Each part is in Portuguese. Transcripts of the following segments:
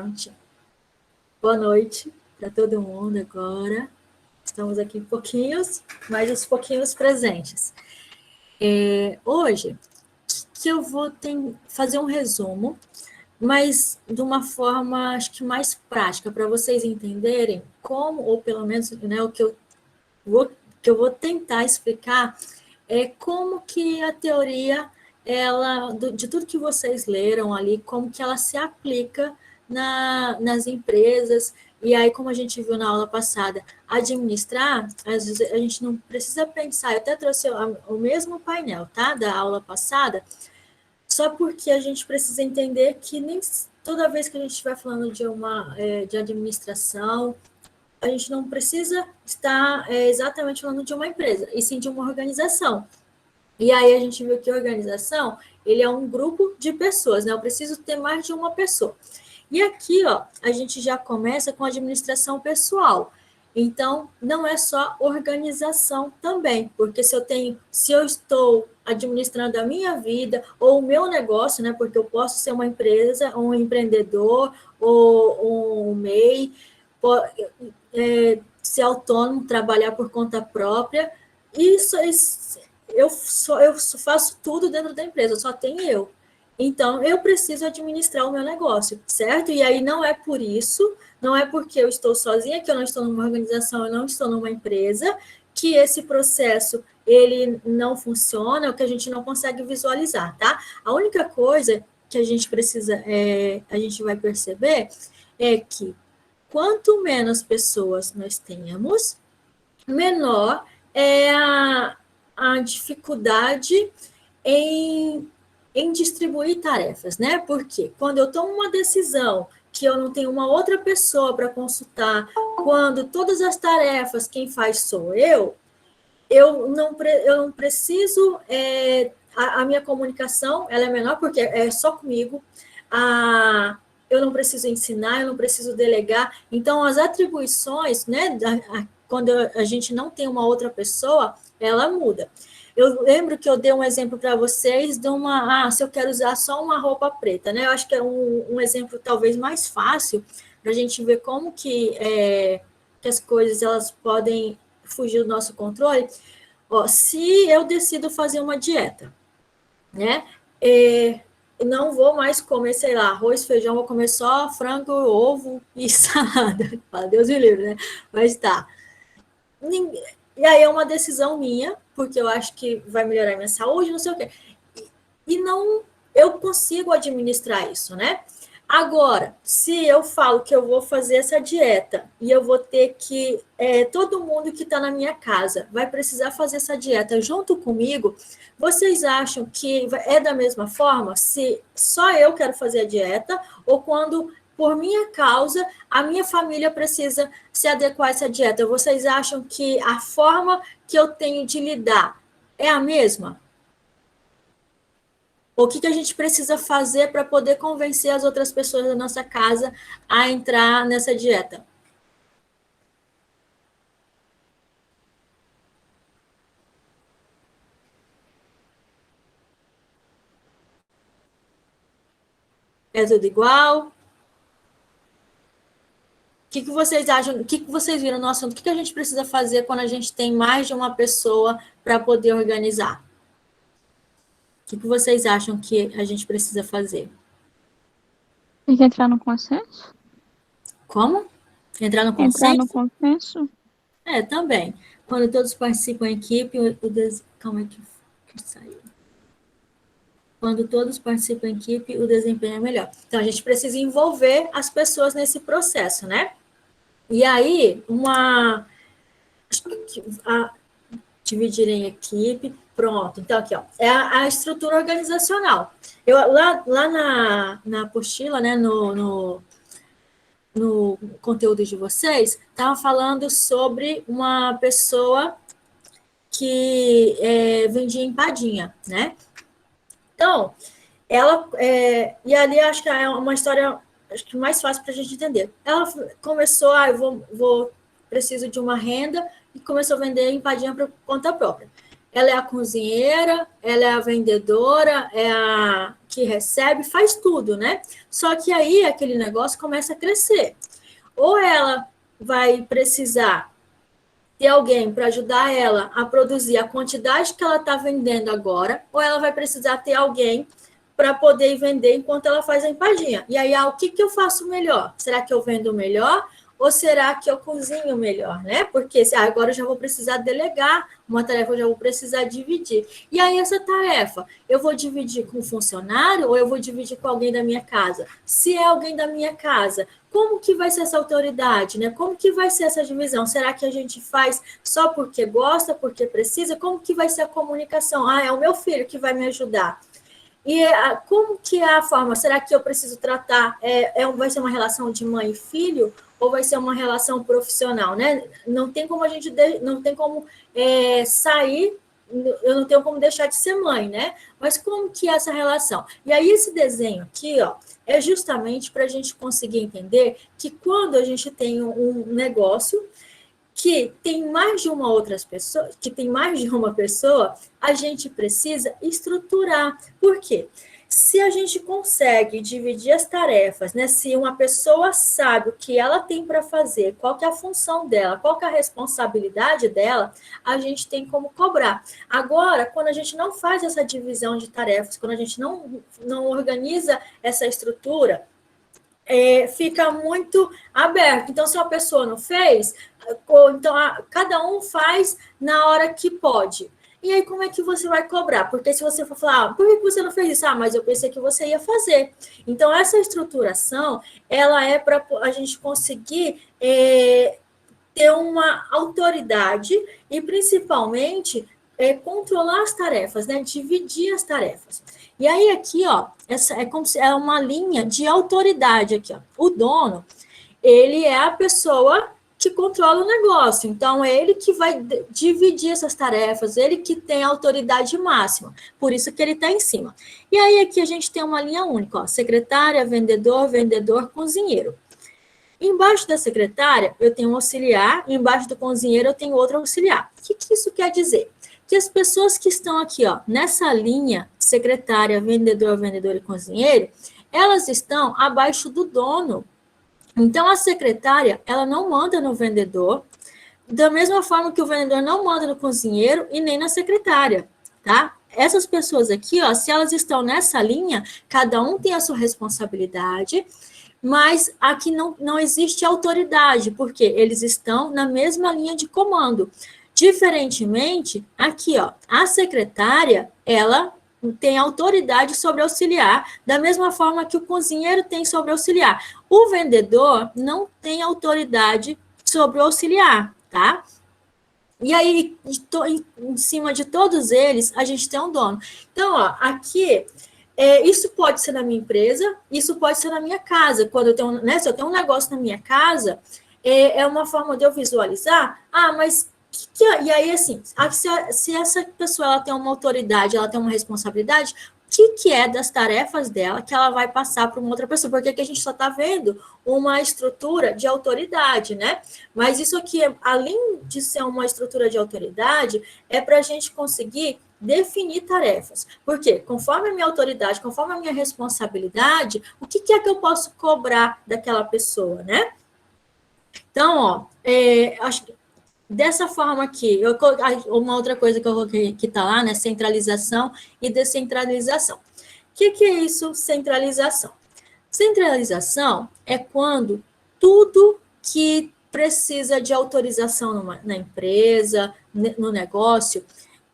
Prontinho. Boa noite para todo mundo agora. Estamos aqui pouquinhos, mas os pouquinhos presentes. Hoje, que eu vou fazer um resumo, mas de uma forma, acho que mais prática, para vocês entenderem como, ou pelo menos o que eu vou tentar explicar é como que a teoria, de tudo que vocês leram ali, como que ela se aplica nas empresas. E aí, como a gente viu na aula passada, administrar, às vezes a gente não precisa pensar, eu até trouxe o mesmo painel, tá, da aula passada, só porque a gente precisa entender que nem toda vez que a gente estiver falando de administração, a gente não precisa estar exatamente falando de uma empresa, e sim de uma organização. E aí a gente viu que a organização, ele é um grupo de pessoas, né? Eu preciso ter mais de uma pessoa. E aqui, ó, a gente já começa com a administração pessoal. Então, não é só organização também, porque se eu estou administrando a minha vida ou o meu negócio, né? Porque eu posso ser uma empresa, um empreendedor ou um MEI, ser autônomo, trabalhar por conta própria. Isso eu faço tudo dentro da empresa, só tem eu. Então, eu preciso administrar o meu negócio, certo? E aí não é por isso, não é porque eu estou sozinha, que eu não estou numa organização, eu não estou numa empresa, que esse processo, ele não funciona, ou que a gente não consegue visualizar, tá? A única coisa que a gente precisa, a gente vai perceber, é que quanto menos pessoas nós tenhamos, menor é a dificuldade em distribuir tarefas, né? Porque quando eu tomo uma decisão que eu não tenho uma outra pessoa para consultar, quando todas as tarefas quem faz sou eu não preciso, a minha comunicação ela é menor porque é só comigo, eu não preciso ensinar, eu não preciso delegar, então as atribuições, né, quando a gente não tem uma outra pessoa, ela muda. Eu lembro que eu dei um exemplo para vocês de se eu quero usar só uma roupa preta, né? Eu acho que é um exemplo talvez mais fácil para a gente ver como que as coisas elas podem fugir do nosso controle. Ó, se eu decido fazer uma dieta, né? Não vou mais comer, sei lá, arroz, feijão, vou comer só frango, ovo e salada. Deus me livre, né? Mas tá. E aí é uma decisão minha, porque eu acho que vai melhorar a minha saúde, não sei o quê. E não, eu consigo administrar isso, né? Agora, se eu falo que eu vou fazer essa dieta e eu vou ter que, todo mundo que está na minha casa vai precisar fazer essa dieta junto comigo, vocês acham que é da mesma forma se só eu quero fazer a dieta ou quando, por minha causa, a minha família precisa se adequar a essa dieta? Vocês acham que a forma que eu tenho de lidar é a mesma? O que a gente precisa fazer para poder convencer as outras pessoas da nossa casa a entrar nessa dieta? É tudo igual? O que vocês acham? O que vocês viram no assunto? O que a gente precisa fazer quando a gente tem mais de uma pessoa para poder organizar? O que vocês acham que a gente precisa fazer? Tem que entrar no consenso? Como? Entrar no Entrar no consenso? consenso? Também. Quando todos participam em equipe, calma aí que saiu. Quando todos participam em equipe, o desempenho é melhor. Então, a gente precisa envolver as pessoas nesse processo, né? E aí, dividir em equipe, pronto. Então, aqui, ó, é a estrutura organizacional. Lá na apostila, né, no conteúdo de vocês, estava falando sobre uma pessoa que vendia empadinha, né? Então, ela, e ali acho que é uma história acho que mais fácil para a gente entender. Ela começou, eu preciso de uma renda, e começou a vender empadinha por conta própria. ela é a cozinheira, ela é a vendedora, é a que recebe, faz tudo, né? Só que aí aquele negócio começa a crescer. Ou ela vai precisar ter alguém para ajudar ela a produzir a quantidade que ela está vendendo agora, ou ela vai precisar ter alguém para poder vender enquanto ela faz a empadinha. E aí, o que eu faço melhor? Será que eu vendo melhor? Ou será que eu cozinho melhor, né? Porque agora eu já vou precisar delegar uma tarefa, eu já vou precisar dividir. E aí, essa tarefa, eu vou dividir com um funcionário ou eu vou dividir com alguém da minha casa? Se é alguém da minha casa, como que vai ser essa autoridade, né? Como que vai ser essa divisão? Será que a gente faz só porque gosta, porque precisa? Como que vai ser a comunicação? É o meu filho que vai me ajudar. E como que é a forma? Será que eu preciso tratar? Vai ser uma relação de mãe e filho ou vai ser uma relação profissional, né? Não tem como sair. Eu não tenho como deixar de ser mãe, né? Mas como que é essa relação? E aí esse desenho aqui, ó, é justamente para a gente conseguir entender que quando a gente tem um negócio que tem mais de uma pessoa, a gente precisa estruturar. Por quê? Se a gente consegue dividir as tarefas, né? Se uma pessoa sabe o que ela tem para fazer, qual que é a função dela, qual que é a responsabilidade dela, a gente tem como cobrar. Agora, quando a gente não faz essa divisão de tarefas, quando a gente não organiza essa estrutura, fica muito aberto. Então, se uma pessoa não fez, então cada um faz na hora que pode. E aí, como é que você vai cobrar? Porque se você for falar, por que você não fez isso? Mas eu pensei que você ia fazer. Então, essa estruturação, ela é para a gente conseguir ter uma autoridade e, principalmente, controlar as tarefas, né? Dividir as tarefas. E aí, aqui, ó, essa é como se é uma linha de autoridade aqui, ó. O dono, ele é a pessoa que controla o negócio. Então, é ele que vai dividir essas tarefas, ele que tem a autoridade máxima. Por isso que ele está em cima. E aí, aqui a gente tem uma linha única, ó, secretária, vendedor, cozinheiro. Embaixo da secretária, eu tenho um auxiliar, e embaixo do cozinheiro eu tenho outro auxiliar. O que isso quer dizer? Que as pessoas que estão aqui, ó, nessa linha, secretária, vendedor e cozinheiro, elas estão abaixo do dono. Então, a secretária, ela não manda no vendedor, da mesma forma que o vendedor não manda no cozinheiro e nem na secretária, tá? Essas pessoas aqui, ó, se elas estão nessa linha, cada um tem a sua responsabilidade, mas aqui não existe autoridade, porque eles estão na mesma linha de comando. Diferentemente, aqui, ó, a secretária, ela tem autoridade sobre o auxiliar, da mesma forma que o cozinheiro tem sobre o auxiliar. O vendedor não tem autoridade sobre o auxiliar, tá? E aí, em cima de todos eles, a gente tem um dono. Então, ó, aqui, isso pode ser na minha empresa, isso pode ser na minha casa. Quando eu tenho, né, se eu tenho um negócio na minha casa, é uma forma de eu visualizar, mas e aí, assim, se essa pessoa ela tem uma autoridade, ela tem uma responsabilidade, o que é das tarefas dela que ela vai passar para uma outra pessoa? Porque aqui a gente só está vendo uma estrutura de autoridade, né? Mas isso aqui, além de ser uma estrutura de autoridade, é para a gente conseguir definir tarefas. Porque conforme a minha autoridade, conforme a minha responsabilidade, o que é que eu posso cobrar daquela pessoa, né? Então, ó, acho que dessa forma aqui, uma outra coisa que eu coloquei que está lá, né? Centralização e descentralização. O que é isso, centralização? Centralização é quando tudo que precisa de autorização na empresa, no negócio,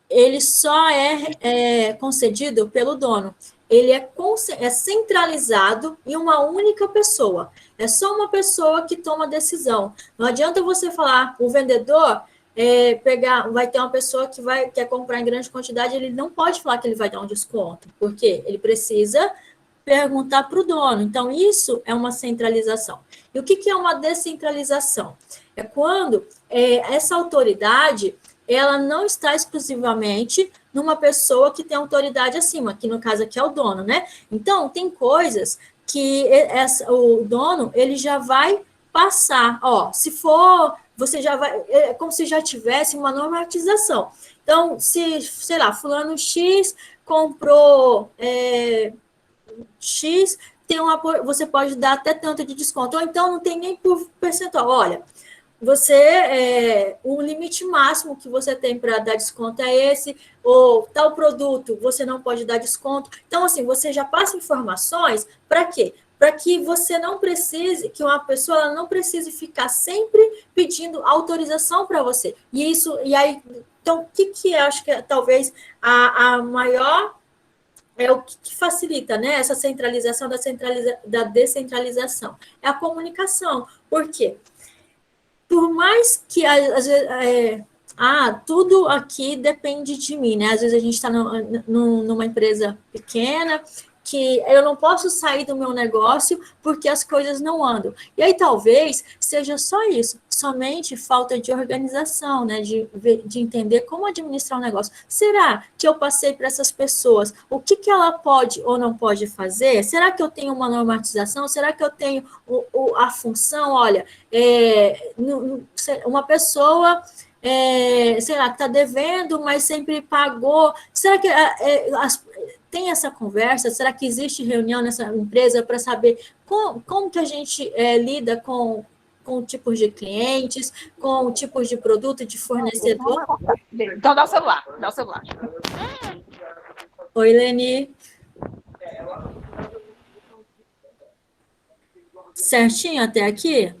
ele só é concedido pelo dono. Ele é centralizado em uma única pessoa. É só uma pessoa que toma decisão. Não adianta você falar, o vendedor vai ter uma pessoa que quer comprar em grande quantidade, ele não pode falar que ele vai dar um desconto, porque ele precisa perguntar para o dono. Então, isso é uma centralização. E o que é uma descentralização? É quando essa autoridade ela não está exclusivamente numa pessoa que tem autoridade acima, que no caso aqui é o dono, né? Então, tem coisas que o dono, ele já vai passar, ó, se for, você já vai, é como se já tivesse uma normatização. Então, se, sei lá, fulano X comprou X, você pode dar até tanto de desconto, ou então não tem nem por percentual. Olha, o limite máximo que você tem para dar desconto é esse, ou tal produto você não pode dar desconto. Então, assim, você já passa informações para quê? Para que você não precise, que uma pessoa ela não precise ficar sempre pedindo autorização para você. E aí, então, o que eu acho que é talvez a maior o que facilita, né, essa centralização da descentralização? É a comunicação. Por quê? Por mais que às vezes, tudo aqui depende de mim, né? Às vezes a gente está numa empresa pequena que eu não posso sair do meu negócio porque as coisas não andam. E aí talvez seja só isso, somente falta de organização, né? De entender como administrar um negócio. Será que eu passei para essas pessoas o que ela pode ou não pode fazer? Será que eu tenho uma normatização? Será que eu tenho a função? Olha, uma pessoa sei lá, que está devendo, mas sempre pagou. Será que tem essa conversa? Será que existe reunião nessa empresa para saber como que a gente lida com tipos de clientes, com tipos de produto, de fornecedor? Então dá o celular, dá o celular. Oi, Leni. Certinho até aqui?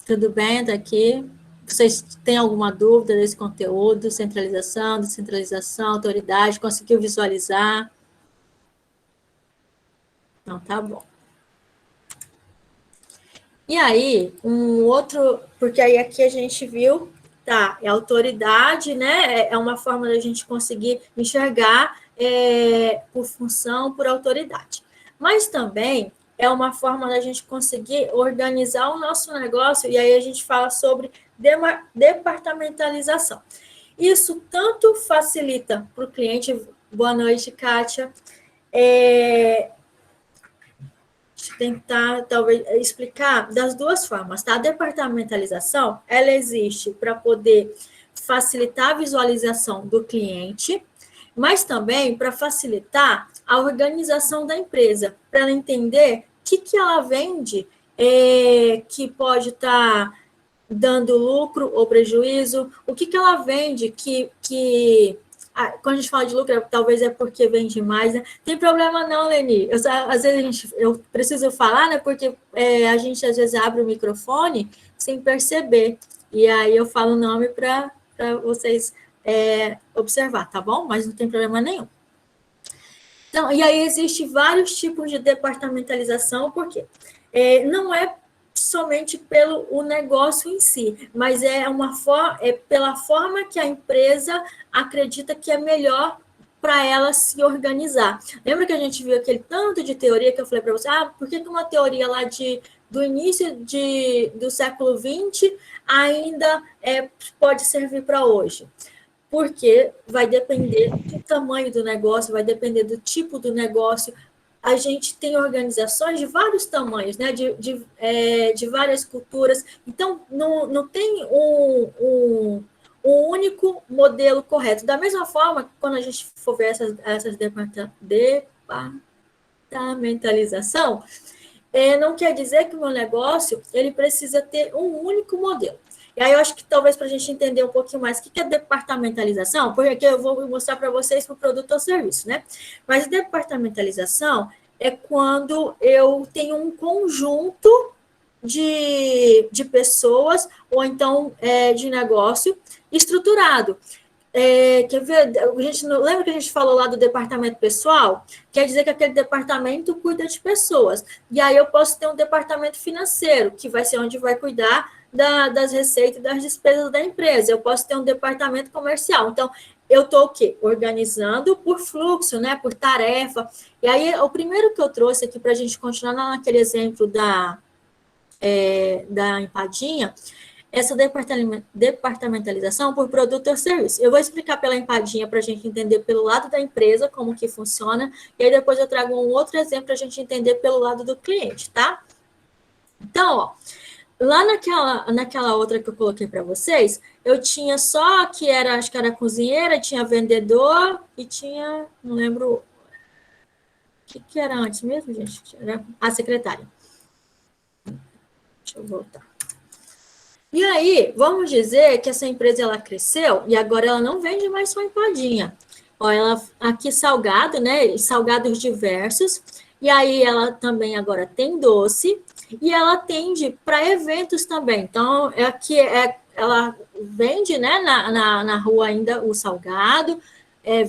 Tudo bem até aqui? Vocês têm alguma dúvida desse conteúdo? Centralização, descentralização, autoridade, conseguiu visualizar? Não, tá bom. E aí, um outro, porque aí aqui a gente viu, tá, é autoridade, né? É uma forma da gente conseguir enxergar por função, por autoridade. Mas também é uma forma da gente conseguir organizar o nosso negócio, e aí a gente fala sobre departamentalização. Isso tanto facilita para o cliente, boa noite, Kátia, tentar, talvez, explicar das duas formas, tá? A departamentalização, ela existe para poder facilitar a visualização do cliente, mas também para facilitar a organização da empresa, para ela entender o que ela vende que pode estar dando lucro ou prejuízo, o que ela vende quando a gente fala de lucro, talvez é porque vende mais, né? Tem problema não, Leni. Às vezes eu preciso falar, né? Porque a gente às vezes abre o microfone sem perceber. E aí eu falo o nome para vocês observar, tá bom? Mas não tem problema nenhum. Então, e aí existe vários tipos de departamentalização, porque não é somente pelo o negócio em si, mas é pela forma que a empresa acredita que é melhor para ela se organizar. Lembra que a gente viu aquele tanto de teoria que eu falei para você? Por que uma teoria lá do início do século XX ainda pode servir para hoje? Porque vai depender do tamanho do negócio, vai depender do tipo do negócio. A gente tem organizações de vários tamanhos, né? de várias culturas. Então, não tem um único modelo correto. Da mesma forma, quando a gente for ver essas departamentalização, não quer dizer que o meu negócio ele precisa ter um único modelo. E aí eu acho que talvez para a gente entender um pouquinho mais o que é departamentalização, porque aqui eu vou mostrar para vocês para o produto ou serviço, né? Mas departamentalização é quando eu tenho um conjunto de pessoas ou então de negócio estruturado. Quer ver? Lembra que a gente falou lá do departamento pessoal? Quer dizer que aquele departamento cuida de pessoas. E aí eu posso ter um departamento financeiro, que vai ser onde vai cuidar das receitas e das despesas da empresa. Eu posso ter um departamento comercial. Então, eu estou o quê? Organizando por fluxo, né? Por tarefa. E aí, o primeiro que eu trouxe aqui para a gente continuar naquele exemplo da empadinha, essa departamentalização por produto ou serviço. Eu vou explicar pela empadinha para a gente entender pelo lado da empresa como que funciona, e aí depois eu trago um outro exemplo para a gente entender pelo lado do cliente, tá? Então, ó, lá naquela outra que eu coloquei para vocês, eu tinha só que era, acho que era cozinheira, tinha vendedor e tinha, não lembro o que era antes mesmo, gente? Era a secretária. Deixa eu voltar. E aí, vamos dizer que essa empresa ela cresceu e agora ela não vende mais só empadinha. Ó, ela aqui salgado, né? Salgados diversos. E aí ela também agora tem doce e ela atende para eventos também. Então, aqui ela vende, né, na rua ainda o salgado,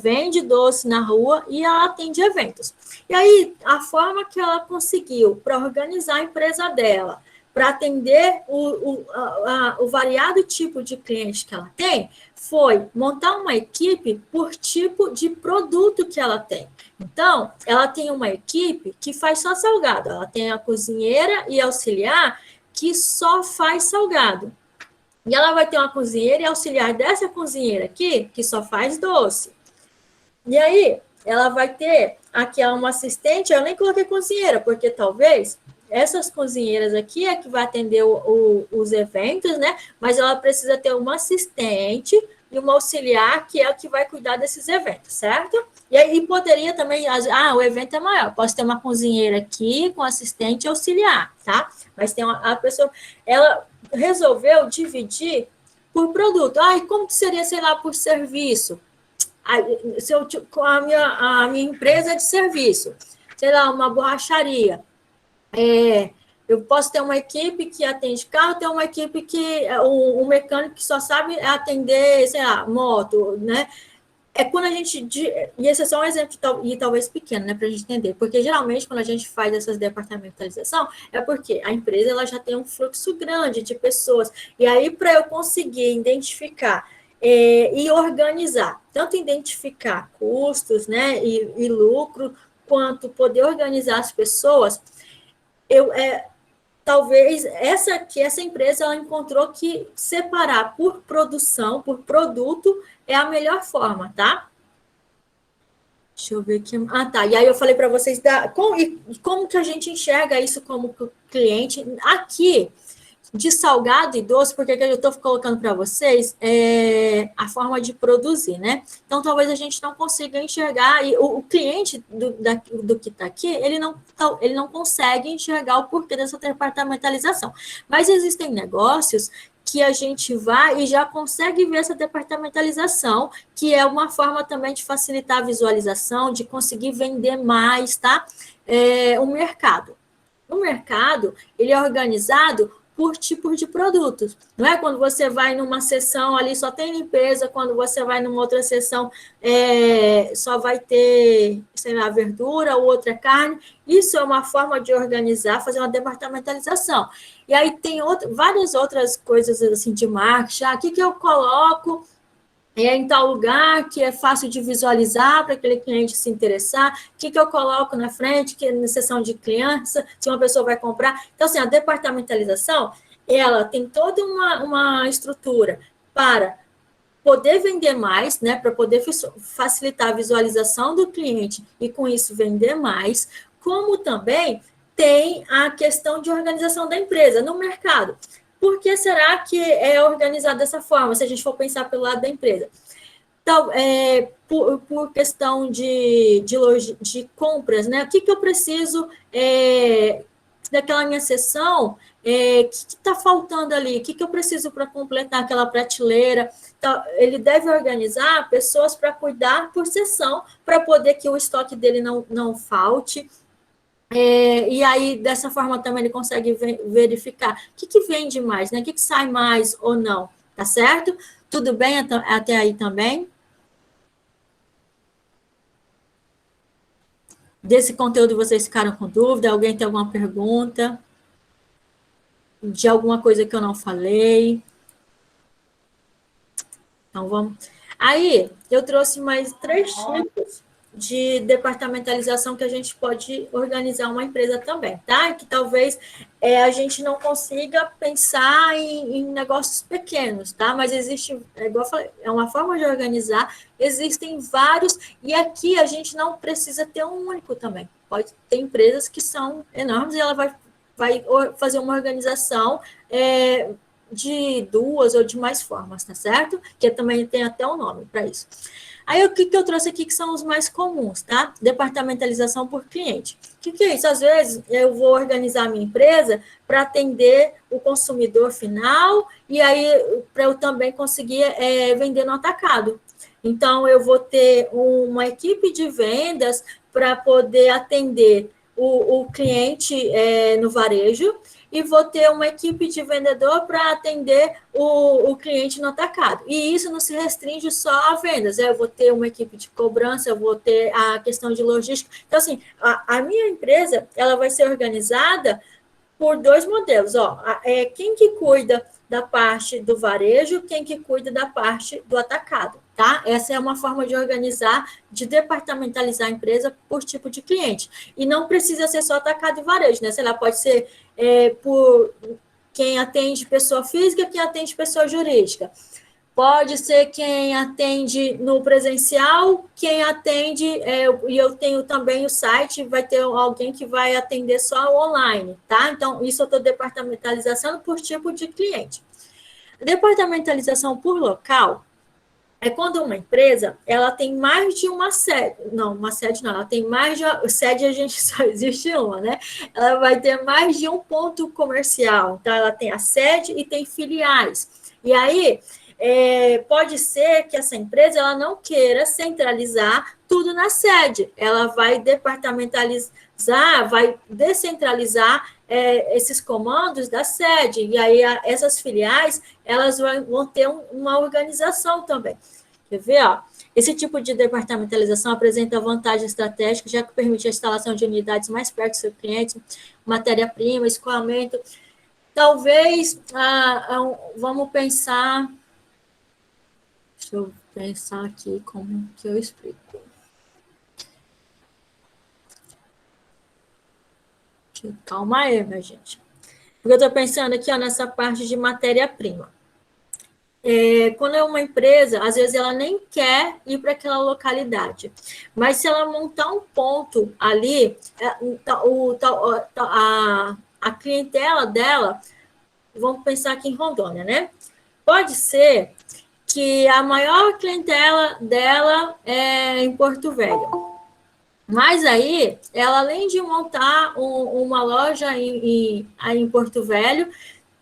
vende doce na rua e ela atende eventos. E aí, a forma que ela conseguiu para organizar a empresa dela, para atender o variado tipo de cliente que ela tem, foi montar uma equipe por tipo de produto que ela tem. Então, ela tem uma equipe que faz só salgado. Ela tem a cozinheira e auxiliar que só faz salgado. E ela vai ter uma cozinheira e auxiliar dessa cozinheira aqui que só faz doce. E aí, ela vai ter aqui uma assistente, eu nem coloquei cozinheira, porque talvez essas cozinheiras aqui é que vai atender os eventos, né? Mas ela precisa ter uma assistente e uma auxiliar que é o que vai cuidar desses eventos, certo? E aí poderia também, o evento é maior, posso ter uma cozinheira aqui com assistente e auxiliar, tá? Mas tem a pessoa, ela resolveu dividir por produto. E como que seria, sei lá, por serviço? Se eu, com a minha empresa de serviço, sei lá, uma borracharia, eu posso ter uma equipe que atende carro, ter uma equipe que um mecânico que só sabe atender, sei lá, moto, né? É quando a gente, e esse é só um exemplo, e talvez pequeno, né, para a gente entender, porque geralmente quando a gente faz essas departamentalização, é porque a empresa ela já tem um fluxo grande de pessoas, e aí para eu conseguir identificar e organizar, tanto identificar custos, né, e lucro, quanto poder organizar as pessoas, talvez essa empresa ela encontrou que separar por produção, por produto, é a melhor forma, tá? Deixa eu ver aqui. Tá. E aí eu falei para vocês como que a gente enxerga isso como cliente. Aqui, de salgado e doce, porque eu estou colocando para vocês a forma de produzir, né? Então, talvez a gente não consiga enxergar, e o cliente do que está aqui, ele não consegue enxergar o porquê dessa departamentalização. Mas existem negócios que a gente vai e já consegue ver essa departamentalização, que é uma forma também de facilitar a visualização, de conseguir vender mais, tá? O mercado. O mercado, ele é organizado por tipos de produtos. Não é quando você vai numa seção ali só tem limpeza, quando você vai numa outra seção só vai ter, sei lá, verdura ou outra carne. Isso é uma forma de organizar, fazer uma departamentalização. E aí tem várias outras coisas assim de marketing. O que eu coloco em tal lugar que é fácil de visualizar para aquele cliente se interessar, o que eu coloco na frente, que é na seção de criança, se uma pessoa vai comprar. Então, assim, a departamentalização, ela tem toda uma estrutura para poder vender mais, né, para poder facilitar a visualização do cliente e, com isso, vender mais, como também tem a questão de organização da empresa no mercado. Por que será que é organizado dessa forma, se a gente for pensar pelo lado da empresa? Então, por questão de compras, né? O que eu preciso daquela minha sessão? O que está faltando ali? O que eu preciso para completar aquela prateleira? Então, ele deve organizar pessoas para cuidar por sessão, para poder que o estoque dele não falte. E aí, dessa forma, também ele consegue verificar o que vende mais, né? O que sai mais ou não, tá certo? Tudo bem até aí também? Desse conteúdo, vocês ficaram com dúvida? Alguém tem alguma pergunta? De alguma coisa que eu não falei? Então, vamos... Aí, eu trouxe mais 3 tipos de departamentalização que a gente pode organizar uma empresa também, tá? Que talvez a gente não consiga pensar em negócios pequenos, tá? Mas existe, igual eu falei, é uma forma de organizar, existem vários, e aqui a gente não precisa ter um único também. Pode ter empresas que são enormes e ela vai vai fazer uma organização de 2 ou de mais formas, tá certo? Que também tem até um nome para isso. Aí, o que eu trouxe aqui que são os mais comuns, tá? Departamentalização por cliente. O que é isso? Às vezes, eu vou organizar a minha empresa para atender o consumidor final e aí, para eu também conseguir vender no atacado. Então, eu vou ter uma equipe de vendas para poder atender o cliente no varejo e vou ter uma equipe de vendedor para atender o cliente no atacado. E isso não se restringe só a vendas. Eu vou ter uma equipe de cobrança, eu vou ter a questão de logística. Então, assim, a minha empresa, ela vai ser organizada por 2 modelos. Quem que cuida da parte do varejo, quem que cuida da parte do atacado, tá? Essa é uma forma de organizar, de departamentalizar a empresa por tipo de cliente. E não precisa ser só atacado e varejo, né? Sei lá, pode ser por quem atende pessoa física, quem atende pessoa jurídica. Pode ser quem atende no presencial, quem atende, e eu tenho também o site, vai ter alguém que vai atender só online, tá? Então, isso eu estou departamentalizando por tipo de cliente. Departamentalização por local é quando uma empresa, ela tem mais de uma sede. Não, uma sede não, ela tem mais de uma sede, a gente só existe uma, né? Ela vai ter mais de um ponto comercial. Então, ela tem a sede e tem filiais. E aí, pode ser que essa empresa ela não queira centralizar tudo na sede, ela vai departamentalizar, vai descentralizar esses comandos da sede, e aí essas filiais elas vão ter uma organização também. Quer ver? Esse tipo de departamentalização apresenta vantagem estratégica, já que permite a instalação de unidades mais perto do seu cliente, matéria-prima, escoamento. Talvez, vamos pensar. Deixa eu pensar aqui como que eu explico. Calma aí, minha gente. Porque eu estou pensando aqui nessa parte de matéria-prima. Quando é uma empresa, às vezes ela nem quer ir para aquela localidade. Mas se ela montar um ponto ali, a clientela dela, vamos pensar aqui em Rondônia, né? Pode ser que a maior clientela dela é em Porto Velho. Mas aí, ela além de montar uma loja em Porto Velho,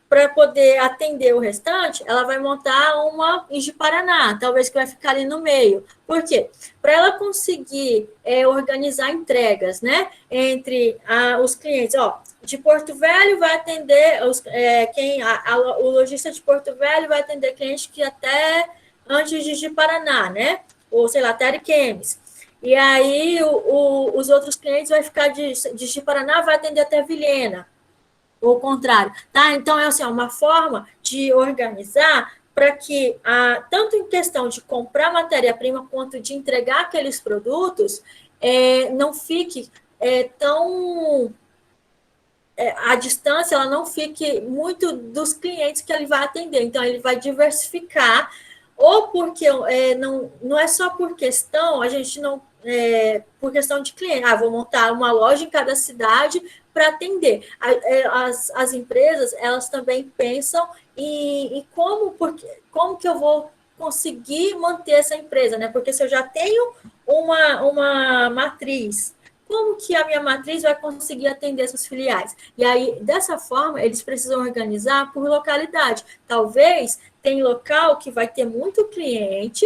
para poder atender o restante, ela vai montar uma em Ji-Paraná, talvez que vai ficar ali no meio. Por quê? Para ela conseguir organizar entregas, né, entre os clientes, de Porto Velho vai atender o lojista de Porto Velho vai atender cliente que até antes de Ji-Paraná, né, ou sei lá, até Ariquemes. E aí os outros clientes vai ficar de Ji-Paraná, vai atender até Vilhena, ou o contrário, tá? Então, é assim, uma forma de organizar para que, tanto em questão de comprar matéria-prima, quanto de entregar aqueles produtos, não fique tão... a distância, ela não fique muito dos clientes que ele vai atender. Então, ele vai diversificar, ou porque não é só por questão, a gente não... por questão de cliente. Vou montar uma loja em cada cidade para atender. As empresas, elas também pensam em como que eu vou conseguir manter essa empresa, né? Porque se eu já tenho uma matriz, como que a minha matriz vai conseguir atender essas filiais? E aí, dessa forma, eles precisam organizar por localidade. Talvez tem local que vai ter muito cliente,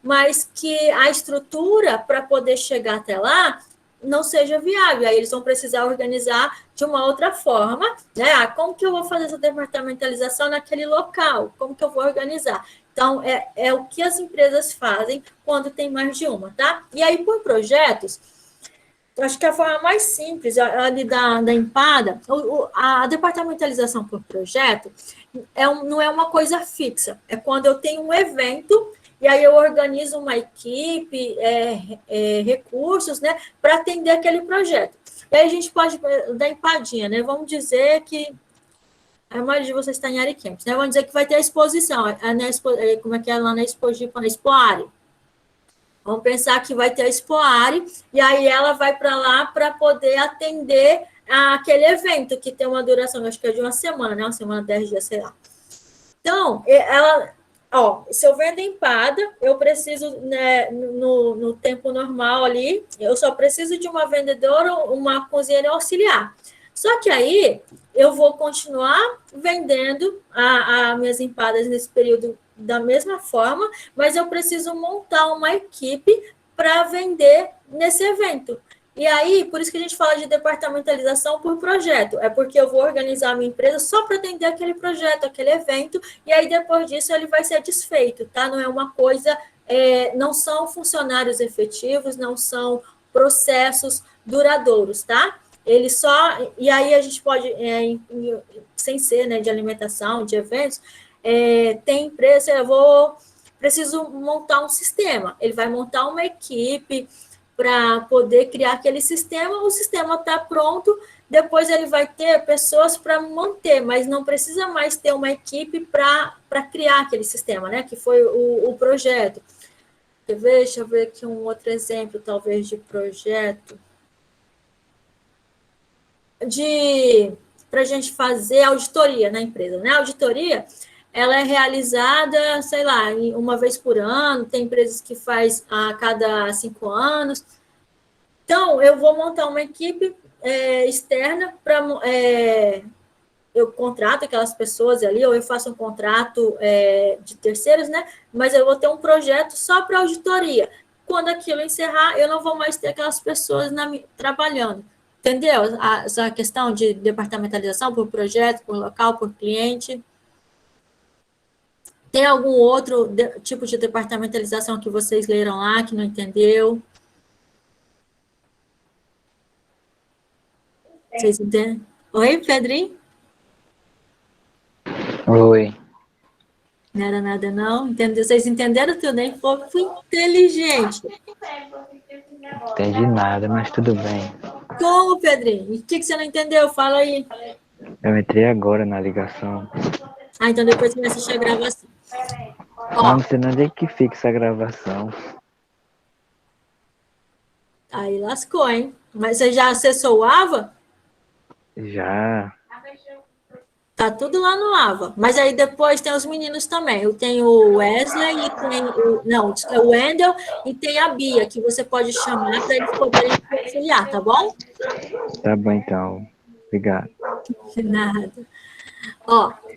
mas que a estrutura para poder chegar até lá não seja viável. Aí eles vão precisar organizar de uma outra forma, né? Como que eu vou fazer essa departamentalização naquele local? Como que eu vou organizar? Então, é o que as empresas fazem quando tem mais de uma, tá? E aí, por projetos, eu acho que a forma mais simples ali da empada, a departamentalização por projeto não é uma coisa fixa. É quando eu tenho um evento e aí eu organizo uma equipe, recursos, né, para atender aquele projeto. E aí a gente pode dar empadinha, né? Vamos dizer que a maioria de vocês está em Ariquemes, né? Vamos dizer que vai ter a exposição, como é que é lá na Expoare. Vamos pensar que vai ter a Expoare, e aí ela vai para lá para poder atender aquele evento que tem uma duração, acho que é de uma semana, né? Uma semana, 10 dias, sei lá. Então, se eu vendo empada, eu preciso, né, no tempo normal ali, eu só preciso de uma vendedora, uma cozinheira auxiliar. Só que aí, eu vou continuar vendendo as minhas empadas nesse período da mesma forma, mas eu preciso montar uma equipe para vender nesse evento. E aí, por isso que a gente fala de departamentalização por projeto, é porque eu vou organizar a minha empresa só para atender aquele projeto, aquele evento, e aí depois disso ele vai ser desfeito, tá? Não é uma coisa, não são funcionários efetivos, não são processos duradouros, tá? Ele só, e aí a gente pode, sem ser, né, de alimentação, de eventos, tem empresa, preciso montar um sistema, ele vai montar uma equipe para poder criar aquele sistema, o sistema está pronto, depois ele vai ter pessoas para manter, mas não precisa mais ter uma equipe para criar aquele sistema, né? Que foi o projeto. Deixa eu ver aqui um outro exemplo, talvez, de projeto. Para a gente fazer auditoria na empresa, né? A auditoria, ela é realizada, sei lá, uma vez por ano, tem empresas que faz a cada 5 anos. Então, eu vou montar uma equipe externa para... eu contrato aquelas pessoas ali, ou eu faço um contrato de terceiros, né? Mas eu vou ter um projeto só para auditoria. Quando aquilo encerrar, eu não vou mais ter aquelas pessoas trabalhando. Entendeu? Essa questão de departamentalização por projeto, por local, por cliente. Tem algum outro tipo de departamentalização que vocês leram lá, que não entendeu? Vocês entendem? Oi, Pedrinho? Oi. Não era nada, não? Entendeu? Vocês entenderam tudo, hein? Fofo inteligente. Entendi nada, mas tudo bem. Como, Pedrinho? O que você não entendeu? Fala aí. Eu entrei agora na ligação. Então depois você vai assistir a gravação. Não sei onde é que fica essa gravação. Aí lascou, hein? Mas você já acessou o AVA? Já. Tá tudo lá no AVA. Mas aí depois tem os meninos também. Eu tenho o Wesley e tem o Wendel e tem a Bia, que você pode chamar para eles poderem te auxiliar, tá bom? Tá bom, então. Obrigado. De nada.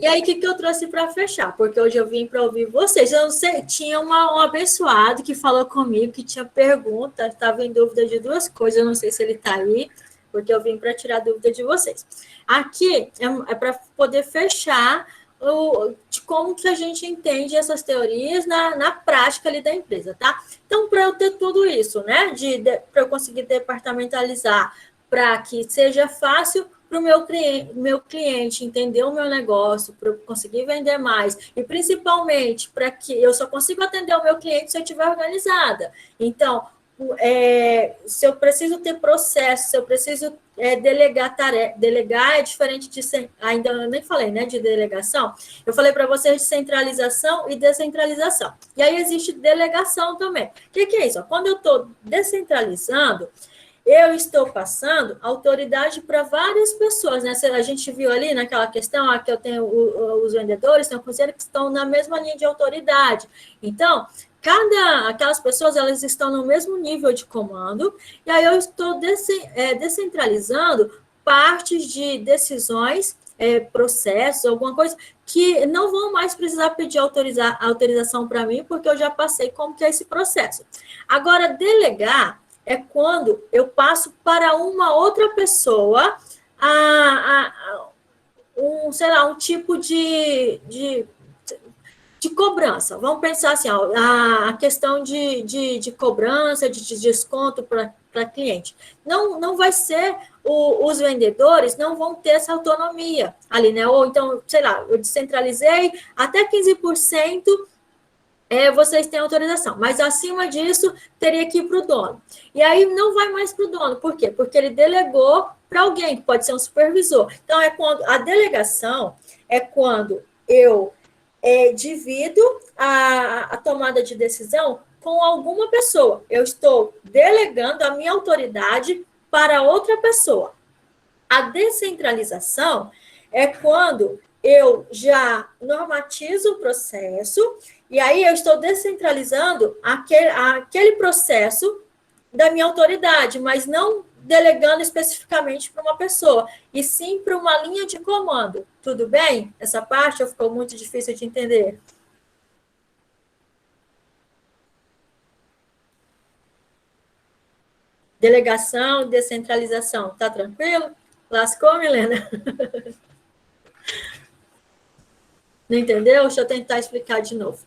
E aí, o que eu trouxe para fechar? Porque hoje eu vim para ouvir vocês. Eu não sei, tinha um abençoado que falou comigo, que tinha pergunta, estava em dúvida de 2 coisas, eu não sei se ele está aí, porque eu vim para tirar dúvida de vocês. Aqui é para poder fechar de como que a gente entende essas teorias na prática ali da empresa, tá? Então, para eu ter tudo isso, né, para eu conseguir departamentalizar, para que seja fácil para o meu cliente entender o meu negócio, para eu conseguir vender mais, e principalmente para que eu só consigo atender o meu cliente se eu estiver organizada. Então, se eu preciso ter processo, se eu preciso delegar tarefa, delegar é diferente de, ainda eu nem falei, né, de delegação, eu falei para vocês de centralização e descentralização. E aí existe delegação também. O que é isso? Quando eu estou descentralizando, eu estou passando autoridade para várias pessoas, né? A gente viu ali naquela questão, que eu tenho os vendedores, tem o conselho que estão na mesma linha de autoridade. Então, aquelas pessoas, elas estão no mesmo nível de comando, e aí eu estou descentralizando partes de decisões, processos, alguma coisa, que não vão mais precisar pedir autorização para mim, porque eu já passei como que é esse processo. Agora, delegar é quando eu passo para uma outra pessoa um tipo de cobrança. Vamos pensar assim, a questão de cobrança, de desconto para cliente. Não vai ser, os vendedores não vão ter essa autonomia ali, né? Ou então, sei lá, eu descentralizei até 15%, vocês têm autorização, mas acima disso teria que ir para o dono. E aí não vai mais para o dono, por quê? Porque ele delegou para alguém, que pode ser um supervisor. Então, a delegação é quando eu divido a tomada de decisão com alguma pessoa. Eu estou delegando a minha autoridade para outra pessoa. A descentralização é quando eu já normatizo o processo e aí eu estou descentralizando aquele processo da minha autoridade, mas não delegando especificamente para uma pessoa, e sim para uma linha de comando. Tudo bem? Essa parte ficou muito difícil de entender. Delegação, descentralização, tá tranquilo? Lascou, Milena? Não entendeu? Deixa eu tentar explicar de novo.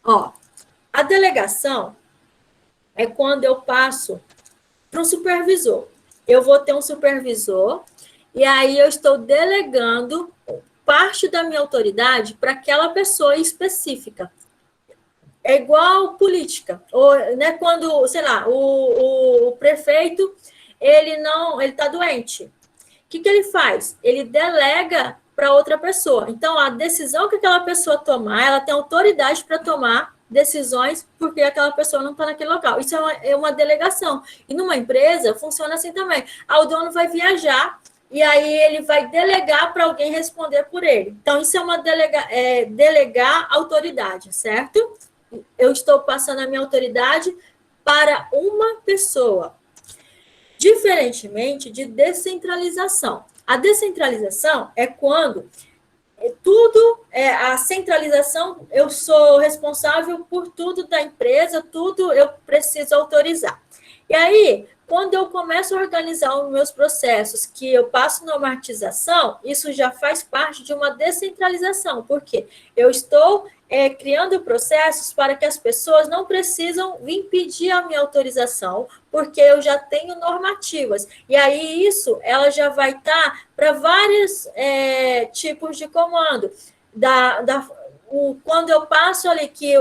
Ó, a delegação é quando eu passo para um supervisor. Eu vou ter um supervisor e aí eu estou delegando parte da minha autoridade para aquela pessoa específica. É igual política, ou, né, quando, sei lá, o prefeito, ele está doente. O que ele faz? Ele delega para outra pessoa. Então, a decisão que aquela pessoa tomar, ela tem autoridade para tomar decisões porque aquela pessoa não está naquele local. Isso é uma delegação. E numa empresa, funciona assim também. O dono vai viajar e aí ele vai delegar para alguém responder por ele. Então, isso é delegar autoridade, certo? Eu estou passando a minha autoridade para uma pessoa. Diferentemente de descentralização. A descentralização é quando a centralização, eu sou responsável por tudo da empresa, tudo eu preciso autorizar. E aí, quando eu começo a organizar os meus processos, que eu passo normatização, isso já faz parte de uma descentralização, porque eu estou criando processos para que as pessoas não precisam vir pedir a minha autorização, porque eu já tenho normativas. E aí, ela já vai estar para vários tipos de comando. Quando eu passo ali que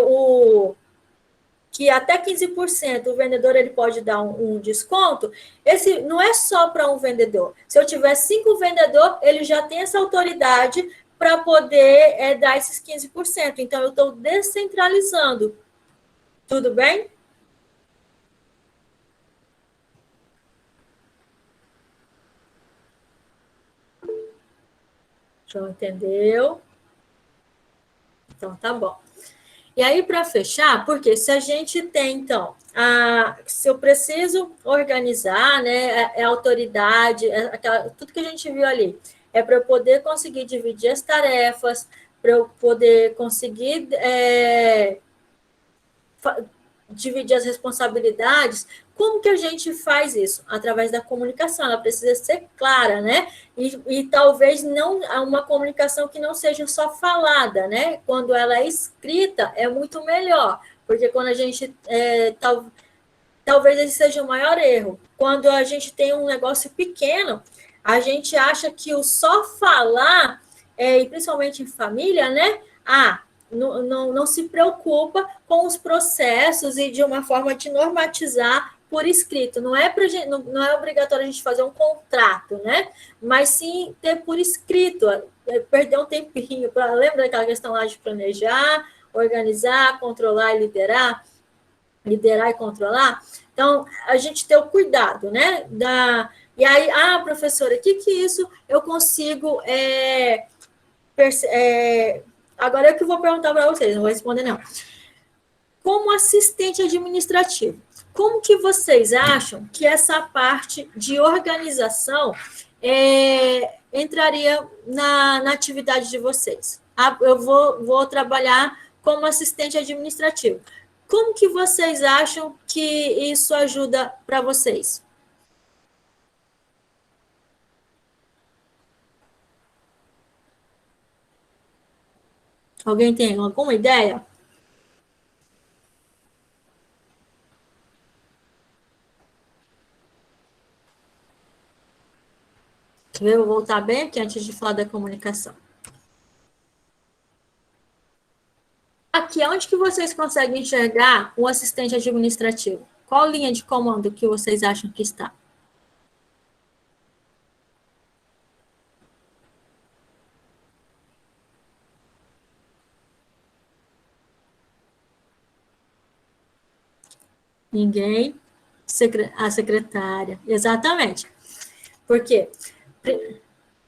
até 15% o vendedor ele pode dar um desconto, esse não é só para um vendedor. Se eu tiver 5 vendedores, ele já tem essa autoridade para poder dar esses 15%. Então, eu estou descentralizando. Tudo bem? João entendeu? Então, tá bom. E aí, para fechar, porque se a gente tem, então, se eu preciso organizar, né, a autoridade, tudo que a gente viu ali, é para eu poder conseguir dividir as tarefas, para eu poder conseguir dividir as responsabilidades. Como que a gente faz isso? Através da comunicação, ela precisa ser clara, né? E talvez não uma comunicação que não seja só falada, né? Quando ela é escrita, é muito melhor, porque quando a gente talvez esse seja o maior erro. Quando a gente tem um negócio pequeno, a gente acha que o só falar, e principalmente em família, né? Não se preocupa com os processos e de uma forma de normatizar por escrito. Não é obrigatório a gente fazer um contrato, né? Mas sim ter por escrito, perder um tempinho. Lembra daquela questão lá de planejar, organizar, controlar e liderar? Liderar e controlar? Então, a gente ter o cuidado, né? E aí, professora, o que isso eu consigo agora é que eu vou perguntar para vocês, não vou responder não. Como assistente administrativo, como que vocês acham que essa parte de organização entraria na atividade de vocês? Eu vou trabalhar como assistente administrativo. Como que vocês acham que isso ajuda para vocês? Alguém tem alguma ideia? Eu vou voltar bem aqui antes de falar da comunicação. Aqui, onde que vocês conseguem enxergar um assistente administrativo? Qual linha de comando que vocês acham que está? Ninguém? A secretária, exatamente. Por quê?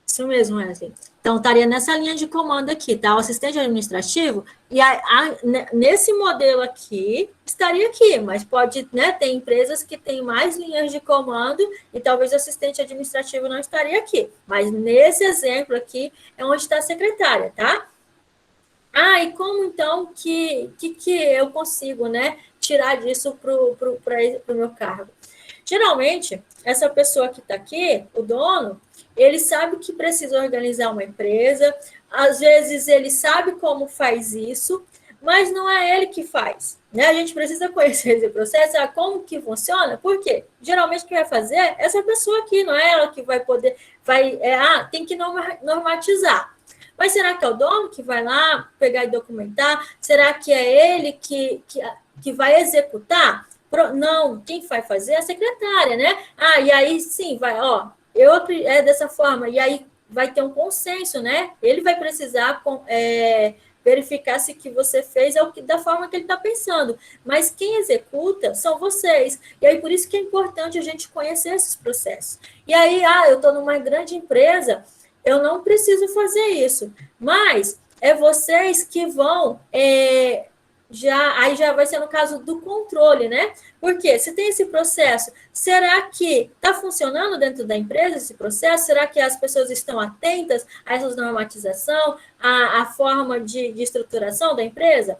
Isso mesmo, Wesley. Então, estaria nessa linha de comando aqui, tá? O assistente administrativo, e nesse modelo aqui, estaria aqui, mas pode, né, ter empresas que têm mais linhas de comando e talvez o assistente administrativo não estaria aqui. Mas nesse exemplo aqui é onde está a secretária, tá? E como então que eu consigo, né, tirar disso para o meu cargo? Geralmente, essa pessoa que está aqui, o dono, ele sabe que precisa organizar uma empresa, às vezes ele sabe como faz isso, mas não é ele que faz, né? A gente precisa conhecer esse processo, como que funciona, por quê? Geralmente quem vai fazer é essa pessoa aqui, não é ela que vai poder, tem que normatizar. Mas será que é o dono que vai lá pegar e documentar? Será que é ele que vai executar? Não, quem vai fazer é a secretária, né? E aí sim, vai, é dessa forma, e aí vai ter um consenso, né? Ele vai precisar verificar se o que você fez é da forma que ele está pensando, mas quem executa são vocês, e aí por isso que é importante a gente conhecer esses processos. E aí, eu estou numa grande empresa, eu não preciso fazer isso, mas é vocês que vão... Aí já vai ser no caso do controle, né? Porque se tem esse processo, será que está funcionando dentro da empresa esse processo? Será que as pessoas estão atentas a essa normatização, a forma de estruturação da empresa?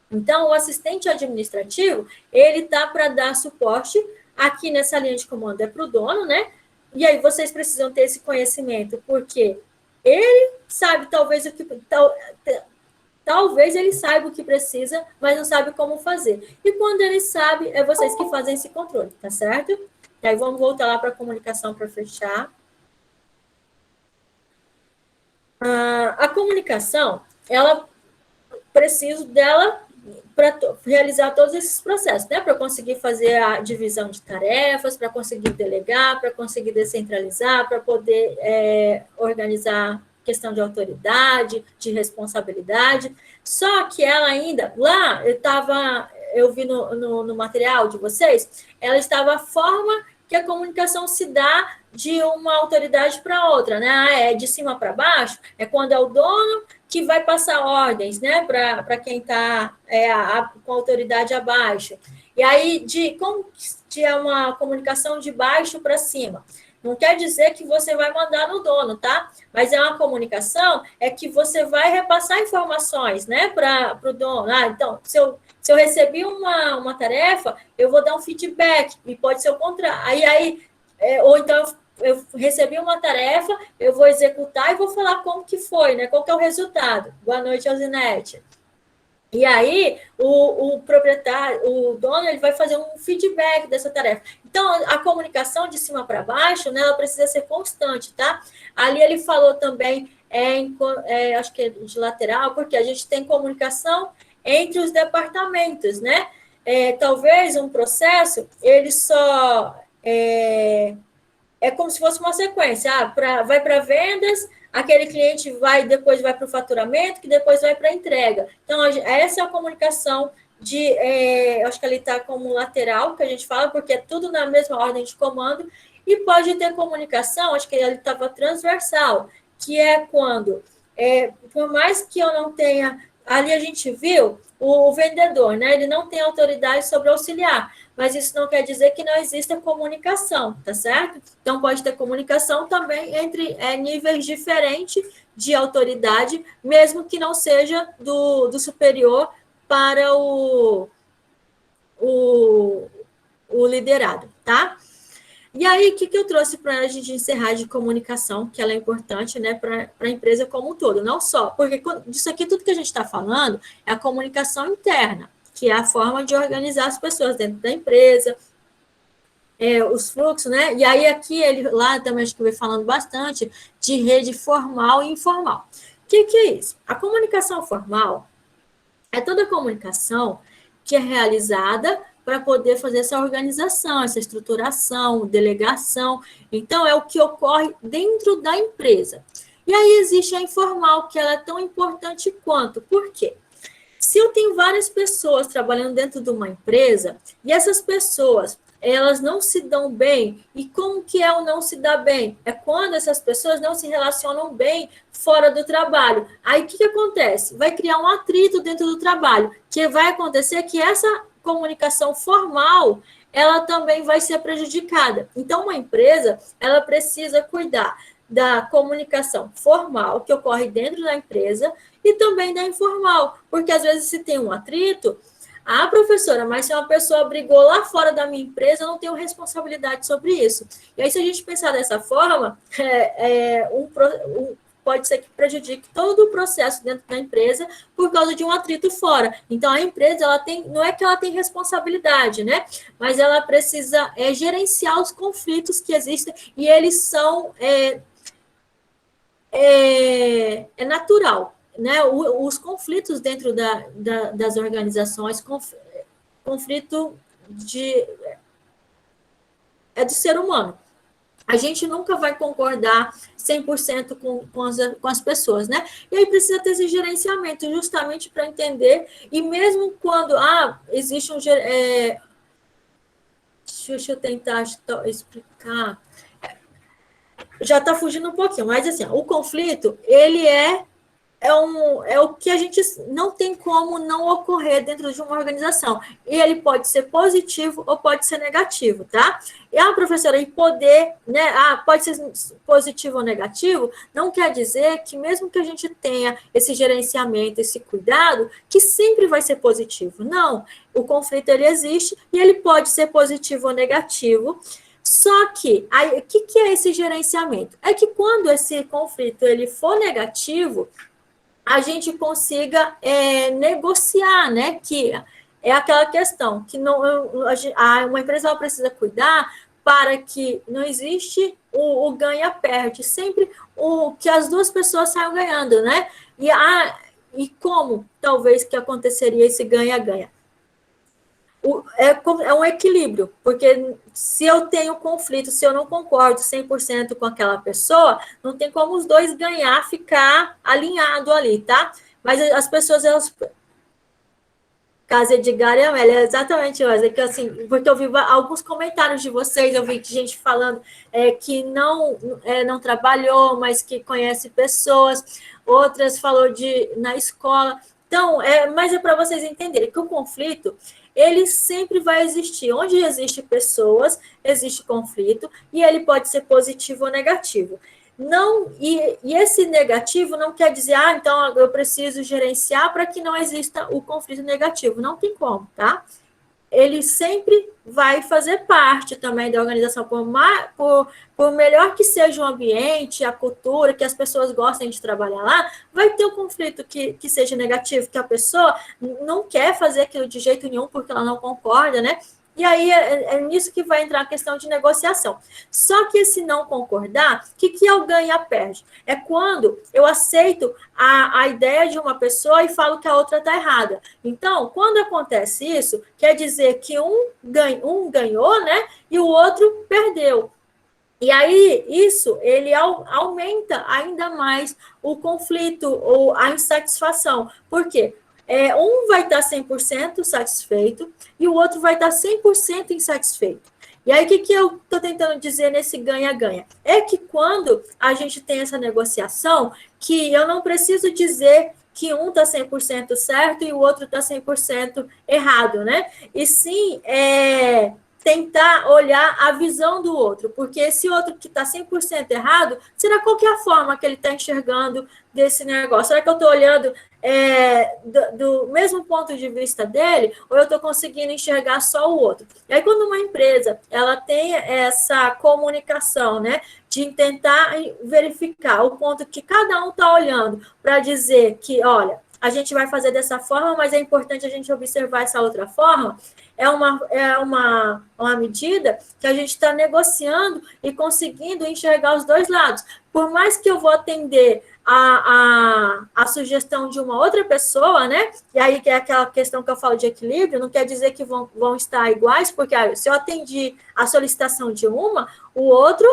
Então, o assistente administrativo, ele está para dar suporte, aqui nessa linha de comando é para o dono, né? E aí vocês precisam ter esse conhecimento, porque ele sabe talvez o que... Talvez ele saiba o que precisa, mas não sabe como fazer. E quando ele sabe, é vocês que fazem esse controle, tá certo? E aí vamos voltar lá para a comunicação para fechar. A comunicação, ela preciso dela para realizar todos esses processos, né? Para conseguir fazer a divisão de tarefas, para conseguir delegar, para conseguir descentralizar, para poder organizar questão de autoridade, de responsabilidade, só que ela ainda, lá, eu vi no material de vocês, ela estava a forma que a comunicação se dá de uma autoridade para outra, né? É de cima para baixo, é quando é o dono que vai passar ordens, né, para quem está com a autoridade abaixo. E aí, como é uma comunicação de baixo para cima? Não quer dizer que você vai mandar no dono, tá? Mas é uma comunicação, é que você vai repassar informações, né, para o dono. Então, se eu recebi uma tarefa, eu vou dar um feedback, e pode ser o contrário. Ou então, eu recebi uma tarefa, eu vou executar e vou falar como que foi, né? Qual que é o resultado. Boa noite, Alzinete. E aí, o proprietário, o dono, ele vai fazer um feedback dessa tarefa. Então, a comunicação de cima para baixo, né, ela precisa ser constante, tá? Ali ele falou também, acho que é de lateral, porque a gente tem comunicação entre os departamentos, né? Talvez um processo, ele só... É como se fosse uma sequência. Vai para vendas, aquele cliente depois vai para o faturamento, que depois vai para a entrega. Então, essa é a comunicação acho que ele está como lateral, que a gente fala, porque é tudo na mesma ordem de comando, e pode ter comunicação, acho que ele estava transversal, que é quando, por mais que eu não tenha, ali a gente viu, o vendedor, né? Ele não tem autoridade sobre auxiliar, mas isso não quer dizer que não exista comunicação, tá certo? Então, pode ter comunicação também entre níveis diferentes de autoridade, mesmo que não seja do superior para o liderado, tá? E aí, o que eu trouxe para a gente encerrar de comunicação, que ela é importante, né, para a empresa como um todo, não só, porque disso aqui, tudo que a gente está falando é a comunicação interna, que é a forma de organizar as pessoas dentro da empresa, os fluxos, né? E aí aqui, lá também acho que veio falando bastante de rede formal e informal. O que é isso? A comunicação formal é toda a comunicação que é realizada para poder fazer essa organização, essa estruturação, delegação. Então, é o que ocorre dentro da empresa. E aí existe a informal, que ela é tão importante quanto. Por quê? Se eu tenho várias pessoas trabalhando dentro de uma empresa, e essas pessoas elas não se dão bem. E como que é o não se dar bem? É quando essas pessoas não se relacionam bem fora do trabalho. Aí, o que acontece? Vai criar um atrito dentro do trabalho, que vai acontecer que essa comunicação formal, ela também vai ser prejudicada. Então, uma empresa, ela precisa cuidar da comunicação formal que ocorre dentro da empresa e também da informal, porque às vezes se tem um atrito, professora, mas se uma pessoa brigou lá fora da minha empresa, eu não tenho responsabilidade sobre isso. E aí, se a gente pensar dessa forma, pode ser que prejudique todo o processo dentro da empresa por causa de um atrito fora. Então, a empresa, não é que ela tem responsabilidade, né? Mas ela precisa gerenciar os conflitos que existem e eles são natural, né? Os conflitos dentro das organizações, conflito é do ser humano. A gente nunca vai concordar 100% com as pessoas, né? E aí precisa ter esse gerenciamento, justamente para entender, e mesmo quando existe um... deixa eu tentar explicar. Já está fugindo um pouquinho, mas assim, o conflito, ele é o que a gente não tem como não ocorrer dentro de uma organização. E ele pode ser positivo ou pode ser negativo, tá? E a professora, e poder, né? Pode ser positivo ou negativo, não quer dizer que mesmo que a gente tenha esse gerenciamento, esse cuidado, que sempre vai ser positivo. Não, o conflito ele existe e ele pode ser positivo ou negativo. Só que, aí, o que é esse gerenciamento? É que quando esse conflito ele for negativo, a gente consiga negociar, né? Que é aquela questão que uma empresa ela precisa cuidar para que não existe o ganha-perde, sempre que as duas pessoas saiam ganhando, né? E como talvez que aconteceria esse ganha-ganha? É um equilíbrio, porque se eu tenho conflito, se eu não concordo 100% com aquela pessoa, não tem como os dois ganhar, ficar alinhado ali, tá? Mas as pessoas, elas... Caso Edgar e Amélia, exatamente, mas é que assim, porque eu vi alguns comentários de vocês, eu vi gente falando que não trabalhou, mas que conhece pessoas, outras falou na escola. Então, mas é para vocês entenderem que o conflito, ele sempre vai existir. Onde existe pessoas, existe conflito, e ele pode ser positivo ou negativo. E esse negativo não quer dizer, então eu preciso gerenciar para que não exista o conflito negativo. Não tem como, tá? Ele sempre vai fazer parte também da organização, por melhor que seja o ambiente, a cultura, que as pessoas gostem de trabalhar lá, vai ter um conflito que seja negativo, que a pessoa não quer fazer aquilo de jeito nenhum porque ela não concorda, né? E aí é nisso que vai entrar a questão de negociação. Só que esse não concordar, o que é o ganha-perde? É quando eu aceito a ideia de uma pessoa e falo que a outra está errada. Então, quando acontece isso, quer dizer que um ganhou, né? E o outro perdeu. E aí, isso, ele aumenta ainda mais o conflito ou a insatisfação. Por quê? Um vai estar 100% satisfeito e o outro vai estar 100% insatisfeito. E aí, o que eu estou tentando dizer nesse ganha-ganha? É que quando a gente tem essa negociação, que eu não preciso dizer que um está 100% certo e o outro está 100% errado, né? E sim, tentar olhar a visão do outro, porque esse outro que está 100% errado, será qual que é a forma que ele está enxergando desse negócio? Será que eu estou olhando do mesmo ponto de vista dele, ou eu estou conseguindo enxergar só o outro? E aí, quando uma empresa ela tem essa comunicação, né, de tentar verificar o ponto que cada um está olhando para dizer que, olha, a gente vai fazer dessa forma, mas é importante a gente observar essa outra forma, é uma medida que a gente está negociando e conseguindo enxergar os dois lados. Por mais que eu vou atender a sugestão de uma outra pessoa, né? E aí que é aquela questão que eu falo de equilíbrio, não quer dizer que vão estar iguais, porque se eu atendi a solicitação de uma, o outro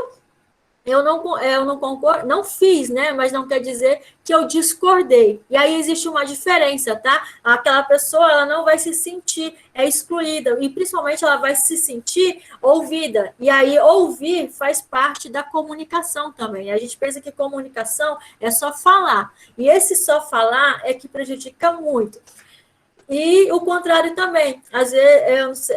eu não concordo, não fiz, né? Mas não quer dizer que eu discordei. E aí existe uma diferença, tá? Aquela pessoa, ela não vai se sentir excluída, e principalmente ela vai se sentir ouvida. E aí, ouvir faz parte da comunicação também. A gente pensa que comunicação é só falar. E esse só falar é que prejudica muito. E o contrário também. Às vezes,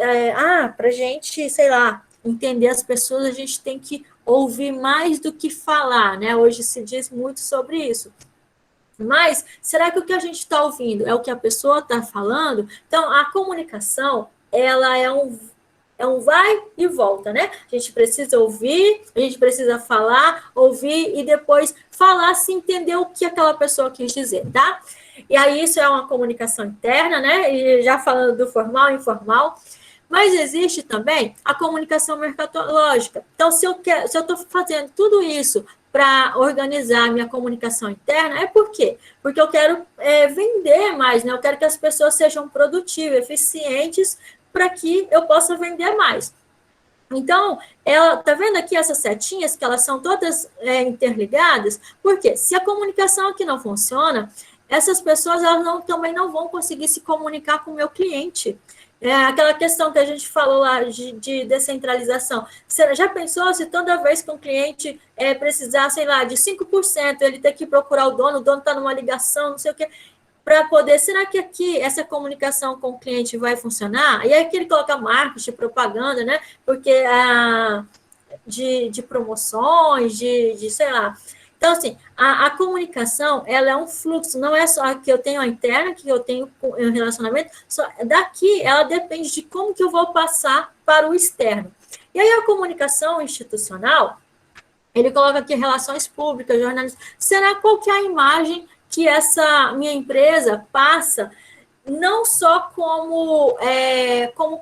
para a gente, sei lá, entender as pessoas, a gente tem que ouvir mais do que falar, né? Hoje se diz muito sobre isso. Mas, será que o que a gente está ouvindo é o que a pessoa está falando? Então, a comunicação, ela é um vai e volta, né? A gente precisa ouvir, a gente precisa falar, ouvir e depois falar se entender o que aquela pessoa quis dizer, tá? E aí isso é uma comunicação interna, né? E já falando do formal e informal. Mas existe também a comunicação mercadológica. Então, se eu estou fazendo tudo isso para organizar a minha comunicação interna, é por quê? Porque eu quero vender mais, né? Eu quero que as pessoas sejam produtivas, eficientes, para que eu possa vender mais. Então, tá vendo aqui essas setinhas, que elas são todas interligadas? Porque se a comunicação aqui não funciona, essas pessoas também não vão conseguir se comunicar com o meu cliente. Aquela questão que a gente falou lá de descentralização. Você já pensou se toda vez que um cliente precisar, sei lá, de 5%, ele ter que procurar o dono está numa ligação, não sei o quê, para poder, será que aqui essa comunicação com o cliente vai funcionar? E aí que ele coloca marketing, propaganda, né? Porque de promoções, sei lá. Então, assim, a comunicação, ela é um fluxo, não é só que eu tenho a interna, que eu tenho um relacionamento, só daqui ela depende de como que eu vou passar para o externo. E aí a comunicação institucional, ele coloca aqui relações públicas, jornalismo. Será qual que é a imagem que essa minha empresa passa, não só como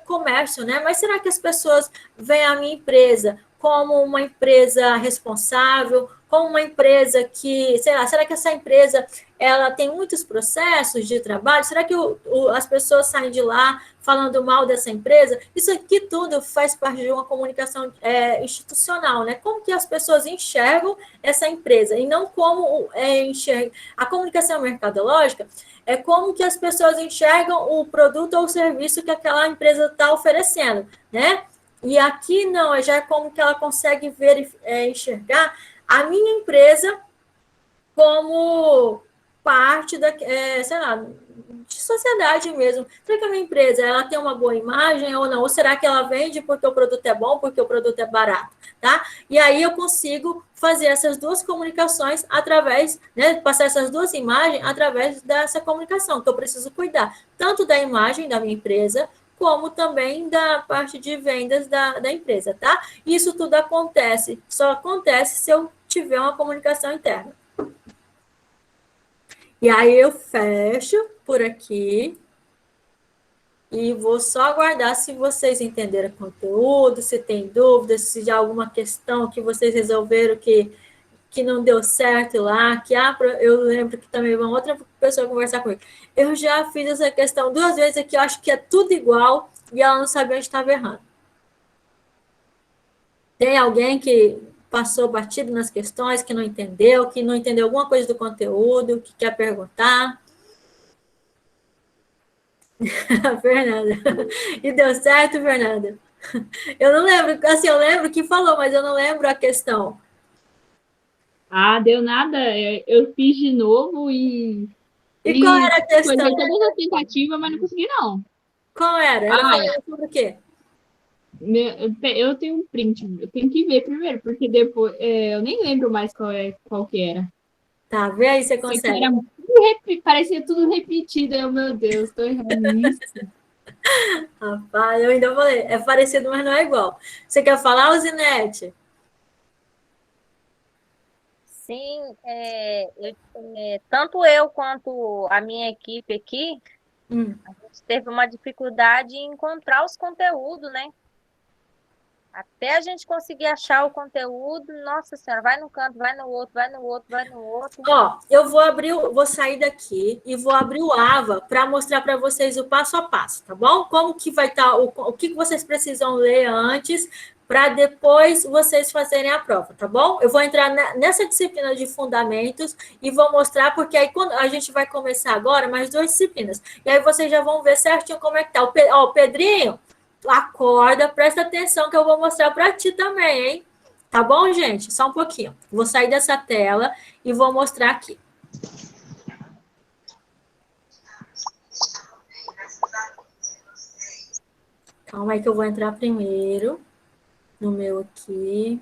comércio, né? Mas será que as pessoas veem a minha empresa como uma empresa responsável, como uma empresa que, sei lá, será que essa empresa ela tem muitos processos de trabalho? Será que as pessoas saem de lá falando mal dessa empresa? Isso aqui tudo faz parte de uma comunicação institucional, né? Como que as pessoas enxergam essa empresa e não como enxergam. A comunicação mercadológica é como que as pessoas enxergam o produto ou o serviço que aquela empresa está oferecendo, né? E aqui não, já é como que ela consegue ver enxergar a minha empresa como parte da, sei lá, de sociedade mesmo. Será que a minha empresa ela tem uma boa imagem ou não? Ou será que ela vende porque o produto é bom, porque o produto é barato, tá? E aí eu consigo fazer essas duas comunicações através, né, passar essas duas imagens através dessa comunicação, que eu preciso cuidar tanto da imagem da minha empresa, como também da parte de vendas da empresa, tá? Isso tudo só acontece se eu tiver uma comunicação interna. E aí eu fecho por aqui e vou só aguardar se vocês entenderam o conteúdo, se tem dúvidas, se há alguma questão que vocês resolveram que não deu certo lá, eu lembro que também uma outra pessoa conversar comigo. Eu já fiz essa questão 2 vezes aqui, eu acho que é tudo igual e ela não sabia onde estava errando. Tem alguém que passou batido nas questões, que não entendeu alguma coisa do conteúdo, que quer perguntar? Fernanda. E deu certo, Fernanda? Eu não lembro, assim, eu lembro que falou, mas eu não lembro a questão. Deu nada. Eu fiz de novo e qual era a questão? Foi todas as tentativas, mas não consegui, não. Qual era? Ela falou sobre o quê? Eu tenho um print, eu tenho que ver primeiro, porque depois eu nem lembro mais qual que era. Tá, vê aí se você consegue. Parecia tudo repetido, meu Deus, tô errando nisso. Rapaz, eu ainda falei, é parecido, mas não é igual. Você quer falar, Zinete? Sim, tanto eu quanto a minha equipe aqui, a gente teve uma dificuldade em encontrar os conteúdos, né? Até a gente conseguir achar o conteúdo, nossa senhora, vai num canto, vai no outro, vai no outro, vai no outro. Ó, eu vou sair daqui e vou abrir o AVA para mostrar para vocês o passo a passo, tá bom? Como que vai estar, o que vocês precisam ler antes para depois vocês fazerem a prova, tá bom? Eu vou entrar nessa disciplina de fundamentos e vou mostrar, porque aí quando a gente vai começar agora mais 2 disciplinas. E aí vocês já vão ver certinho como é que tá. O Pedrinho, acorda, presta atenção que eu vou mostrar para ti também, hein? Tá bom, gente? Só um pouquinho. Vou sair dessa tela e vou mostrar aqui. Calma aí que eu vou entrar primeiro no meu aqui.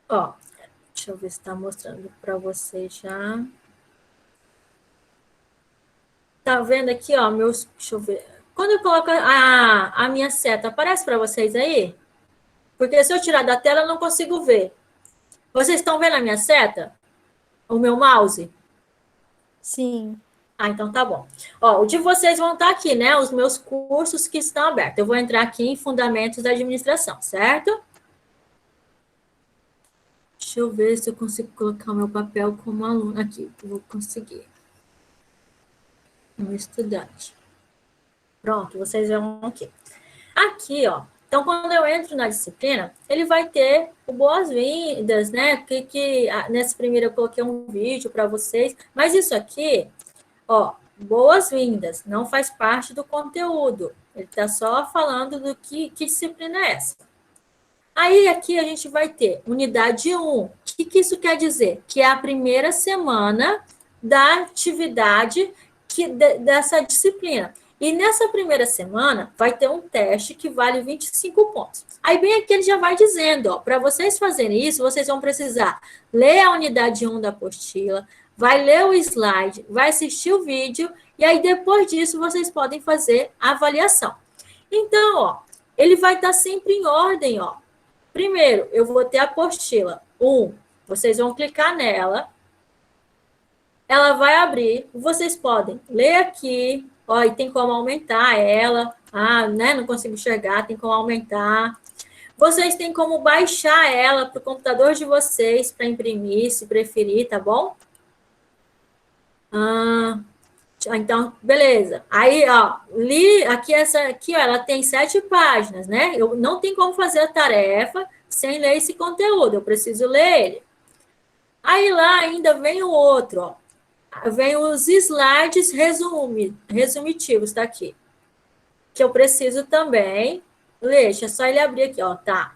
Ó, deixa eu ver se está mostrando para vocês já. Tá vendo aqui, ó, meus... Deixa eu ver. Quando eu coloco a minha seta, aparece para vocês aí? Porque se eu tirar da tela, eu não consigo ver. Vocês estão vendo a minha seta? O meu mouse? Sim. Ah, então tá bom. Ó, o de vocês vão estar aqui, né? Os meus cursos que estão abertos. Eu vou entrar aqui em Fundamentos da Administração, certo? Deixa eu ver se eu consigo colocar o meu papel como aluno. Aqui, eu vou conseguir. Um estudante. Pronto, vocês vão aqui. Aqui, ó. Então, quando eu entro na disciplina, ele vai ter o boas-vindas, né? Nessa primeira eu coloquei um vídeo para vocês. Mas isso aqui, ó, boas-vindas, não faz parte do conteúdo. Ele está só falando do que disciplina é essa. Aí, aqui a gente vai ter unidade 1. O que isso quer dizer? Que é a primeira semana da atividade dessa disciplina. E nessa primeira semana, vai ter um teste que vale 25 pontos. Aí, bem aqui, ele já vai dizendo, ó, para vocês fazerem isso, vocês vão precisar ler a unidade 1 da apostila, vai ler o slide, vai assistir o vídeo, e aí, depois disso, vocês podem fazer a avaliação. Então, ó, ele vai estar sempre em ordem, ó. Primeiro, eu vou ter a apostila 1, vocês vão clicar nela, ela vai abrir, vocês podem ler aqui, ó, e tem como aumentar ela, né, não consigo enxergar, tem como aumentar. Vocês têm como baixar ela para o computador de vocês, para imprimir, se preferir, tá bom? Então, beleza. Aí, ó, li aqui, essa aqui, ó, ela tem 7 páginas, né? Eu não tenho como fazer a tarefa sem ler esse conteúdo, eu preciso ler ele. Aí lá ainda vem o outro, ó. Vem os slides resumitivos, tá aqui. Que eu preciso também ler. Deixa só ele abrir aqui, ó, tá?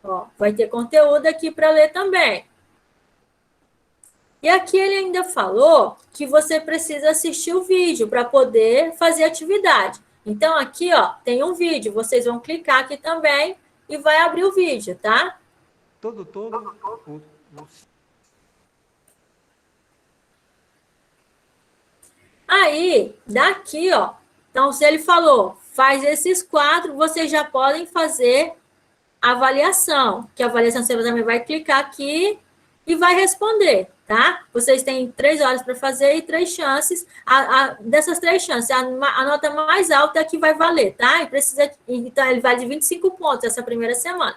Ó, vai ter conteúdo aqui para ler também. E aqui ele ainda falou que você precisa assistir o vídeo para poder fazer atividade. Então, aqui, ó, tem um vídeo. Vocês vão clicar aqui também e vai abrir o vídeo, tá? Aí, daqui, ó, então, se ele falou, faz esses 4, vocês já podem fazer a avaliação, que a avaliação você também vai clicar aqui e vai responder, tá? Vocês têm 3 horas para fazer e 3 chances. Dessas 3 chances, a nota mais alta é a que vai valer, tá? Então, ele vale de 25 pontos essa primeira semana.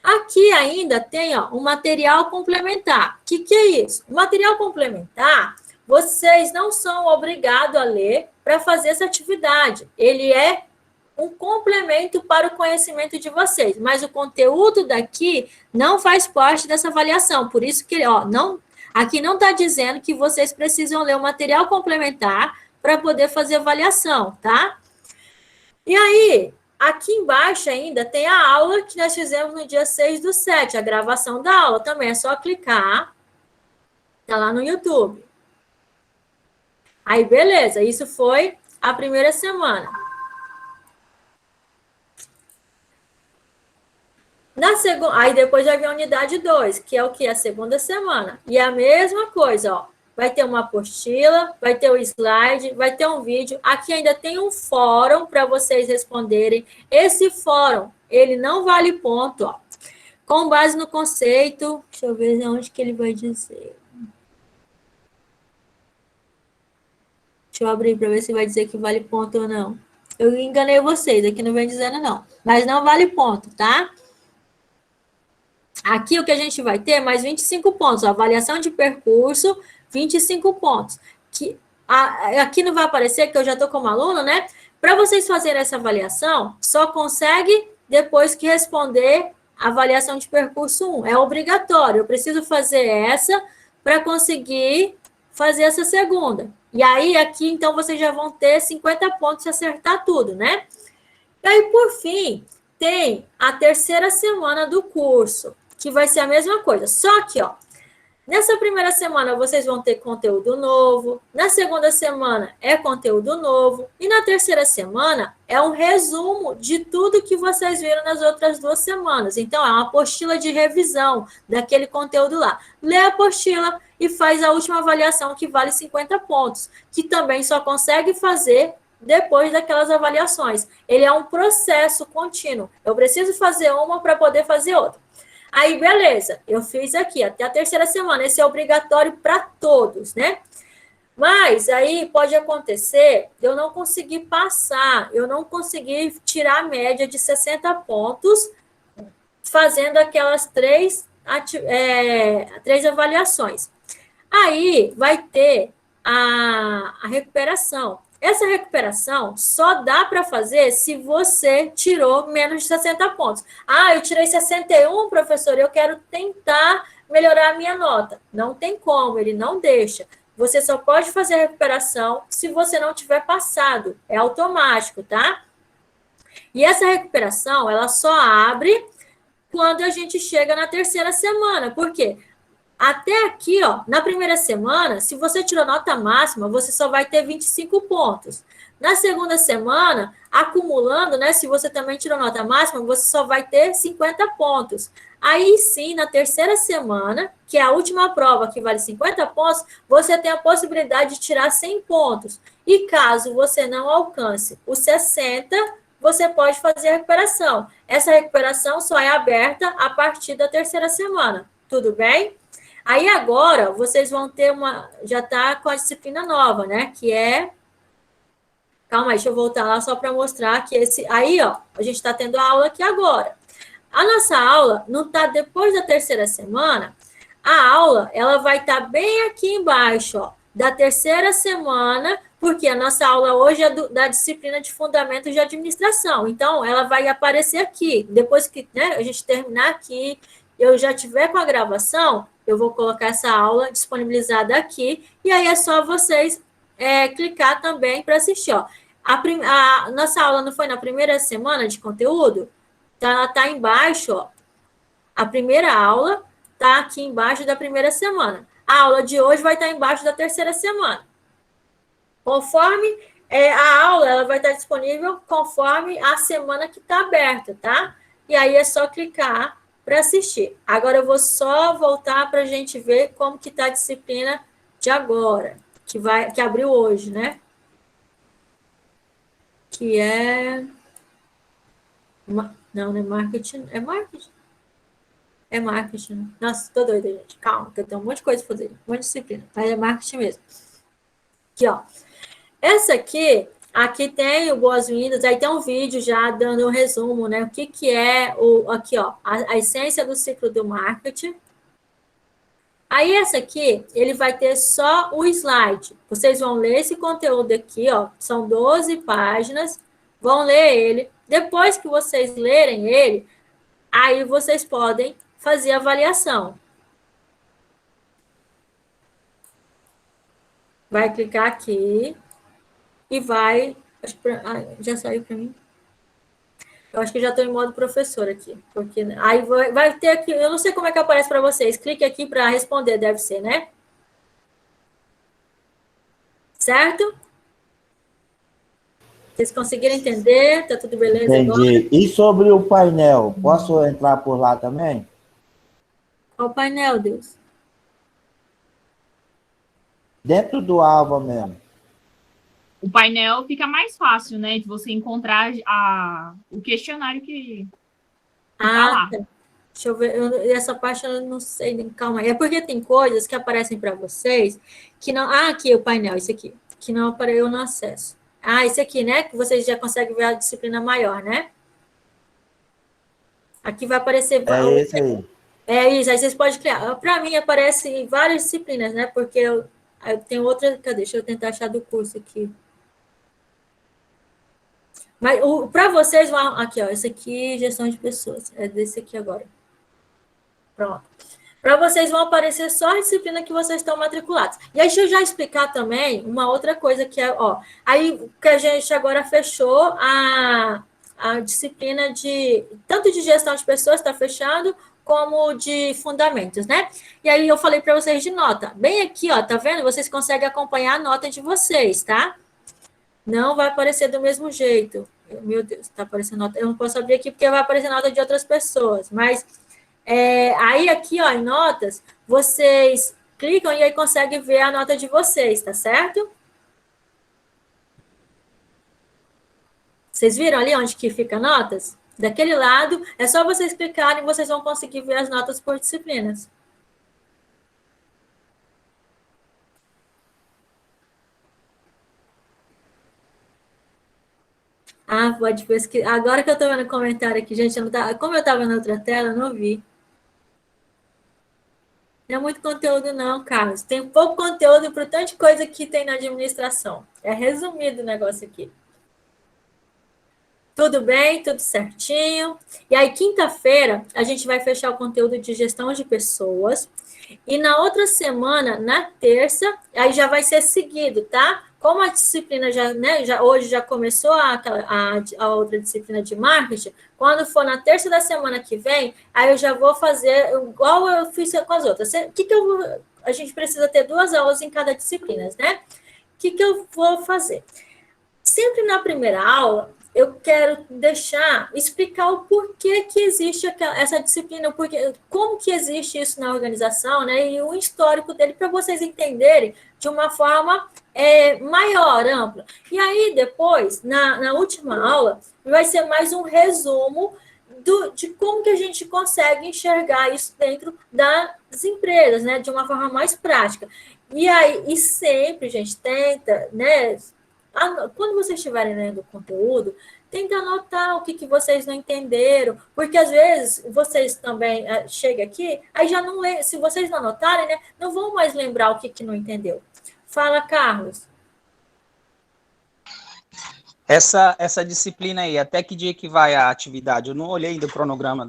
Aqui ainda tem, ó, um material complementar. O que é isso? O material complementar, vocês não são obrigados a ler para fazer essa atividade. Ele é um complemento para o conhecimento de vocês, mas o conteúdo daqui não faz parte dessa avaliação. Por isso que, ó, aqui não está dizendo que vocês precisam ler o material complementar para poder fazer avaliação, tá? E aí, aqui embaixo ainda tem a aula que nós fizemos no dia 6/7, a gravação da aula. Também é só clicar, tá lá no YouTube. Aí, beleza, isso foi a primeira semana. Aí depois já vem a unidade 2, que é o que? A segunda semana. E a mesma coisa, ó. Vai ter uma apostila, vai ter o slide, vai ter um vídeo. Aqui ainda tem um fórum para vocês responderem. Esse fórum, ele não vale ponto, ó. Com base no conceito, deixa eu ver onde que ele vai dizer. Deixa eu abrir para ver se vai dizer que vale ponto ou não. Eu enganei vocês, aqui não vem dizendo não. Mas não vale ponto, tá? Aqui o que a gente vai ter mais 25 pontos, a avaliação de percurso, 25 pontos. Aqui não vai aparecer, que eu já estou como aluno, né? Para vocês fazerem essa avaliação, só consegue depois que responder a avaliação de percurso 1. É obrigatório, eu preciso fazer essa para conseguir fazer essa segunda. E aí, aqui, então, vocês já vão ter 50 pontos se acertar tudo, né? E aí, por fim, tem a terceira semana do curso, que vai ser a mesma coisa. Só que, ó, nessa primeira semana vocês vão ter conteúdo novo, na segunda semana é conteúdo novo, e na terceira semana é um resumo de tudo que vocês viram nas outras 2 semanas. Então, é uma apostila de revisão daquele conteúdo lá. Lê a apostila e faz a última avaliação, que vale 50 pontos, que também só consegue fazer depois daquelas avaliações. Ele é um processo contínuo. Eu preciso fazer uma para poder fazer outra. Aí, beleza, eu fiz aqui até a terceira semana. Esse é obrigatório para todos, né? Mas aí pode acontecer de eu não conseguir passar, eu não conseguir tirar a média de 60 pontos fazendo aquelas 3 avaliações. Aí vai ter a recuperação. Essa recuperação só dá para fazer se você tirou menos de 60 pontos. Ah, eu tirei 61, professor, eu quero tentar melhorar a minha nota. Não tem como, ele não deixa. Você só pode fazer a recuperação se você não tiver passado. É automático, tá? E essa recuperação, ela só abre quando a gente chega na terceira semana. Por quê? Até aqui, ó, na primeira semana, se você tirou nota máxima, você só vai ter 25 pontos. Na segunda semana, acumulando, né, se você também tirou nota máxima, você só vai ter 50 pontos. Aí sim, na terceira semana, que é a última prova, que vale 50 pontos, você tem a possibilidade de tirar 100 pontos. E caso você não alcance os 60, você pode fazer a recuperação. Essa recuperação só é aberta a partir da terceira semana. Tudo bem? Aí agora, vocês vão ter já está com a disciplina nova, né? Que é... Calma aí, deixa eu voltar lá só para mostrar que aí, ó, a gente está tendo a aula aqui agora. A nossa aula não está depois da terceira semana. A aula, ela vai estar bem aqui embaixo, ó, da terceira semana, porque a nossa aula hoje é da disciplina de Fundamentos de Administração. Então, ela vai aparecer aqui. Depois que, né, a gente terminar aqui, eu já tiver com a gravação, eu vou colocar essa aula disponibilizada aqui, e aí é só vocês clicar também para assistir. Ó. A nossa aula não foi na primeira semana de conteúdo? Então, ela está embaixo, ó. A primeira aula está aqui embaixo da primeira semana. A aula de hoje vai estar embaixo da terceira semana. Conforme a aula, ela vai estar disponível conforme a semana que está aberta, tá? E aí é só clicar para assistir. Agora eu vou só voltar para a gente ver como que está a disciplina de agora, que abriu hoje, né? Que é... Não, não é marketing. É marketing. É marketing. Nossa, tô doida, gente. Calma, que eu tenho um monte de coisa para fazer. Um monte de disciplina. Mas é marketing mesmo. Aqui, ó. Essa aqui tem o boas-vindas, aí tem um vídeo já dando um resumo, né? O que é aqui, ó, a essência do ciclo do marketing. Aí essa aqui, ele vai ter só o slide. Vocês vão ler esse conteúdo aqui, ó, são 12 páginas, vão ler ele. Depois que vocês lerem ele, aí vocês podem fazer a avaliação. Vai clicar aqui. E vai... já saiu para mim? Eu acho que já estou em modo professor aqui. Porque aí vai ter aqui... Eu não sei como é que aparece para vocês. Clique aqui para responder, deve ser, né? Certo? Vocês conseguiram entender? Tá tudo beleza Entendi. agora? E sobre o painel, posso entrar por lá também? Qual painel, Deus? Dentro do Alva mesmo. O painel fica mais fácil, né? De você encontrar o questionário que tá lá. Tá. Deixa eu ver. Essa parte eu não sei. Calma aí. É porque tem coisas que aparecem para vocês que não... aqui o painel, esse aqui. Que não apareceu no acesso. Esse aqui, né? Que vocês já conseguem ver a disciplina maior, né? Aqui vai aparecer... É esse aí. É isso, aí vocês podem criar. Para mim, aparece em várias disciplinas, né? Porque eu tenho outra. Cadê? Deixa eu tentar achar do curso aqui. Mas para vocês, aqui, ó, esse aqui, gestão de pessoas. É desse aqui agora. Pronto. Para vocês vão aparecer só a disciplina que vocês estão matriculados. E aí, deixa eu já explicar também uma outra coisa que é, ó, aí que a gente agora fechou a disciplina tanto de gestão de pessoas, está fechado, como de fundamentos, né? E aí eu falei para vocês de nota. Bem aqui, ó, tá vendo? Vocês conseguem acompanhar a nota de vocês, tá? Não vai aparecer do mesmo jeito. Meu Deus, tá aparecendo nota. Eu não posso abrir aqui porque vai aparecer nota de outras pessoas, mas aí aqui, ó, em notas, vocês clicam e aí conseguem ver a nota de vocês, tá certo? Vocês viram ali onde que fica notas? Daquele lado, é só vocês clicarem e vocês vão conseguir ver as notas por disciplinas. Ah, pode pesquisar. Agora que eu estou vendo o comentário aqui, gente, como eu estava na outra tela, eu não vi. Não é muito conteúdo não, Carlos. Tem pouco conteúdo para tanta coisa que tem na administração. É resumido o negócio aqui. Tudo bem, tudo certinho. E aí, quinta-feira, a gente vai fechar o conteúdo de gestão de pessoas. E na outra semana, na terça, aí já vai ser seguido, tá? Como a disciplina hoje já começou a outra disciplina de marketing, quando for na terça da semana que vem, aí eu já vou fazer igual eu fiz com as outras. A gente precisa ter 2 aulas em cada disciplina, né? O que eu vou fazer? Sempre na primeira aula, eu quero explicar o porquê que existe essa disciplina, como que existe isso na organização, né? E o histórico dele, para vocês entenderem de uma forma maior, ampla. E aí, depois, na última aula, vai ser mais um resumo de como que a gente consegue enxergar isso dentro das empresas, né? De uma forma mais prática. E sempre, gente, tenta, né? Quando vocês estiverem lendo o conteúdo, tenta anotar o que vocês não entenderam, porque às vezes vocês também chegam aqui, aí já não lê, se vocês não anotarem, né, não vão mais lembrar o que não entendeu. Fala, Carlos. Essa disciplina aí, até que dia que vai a atividade? Eu não olhei ainda o cronograma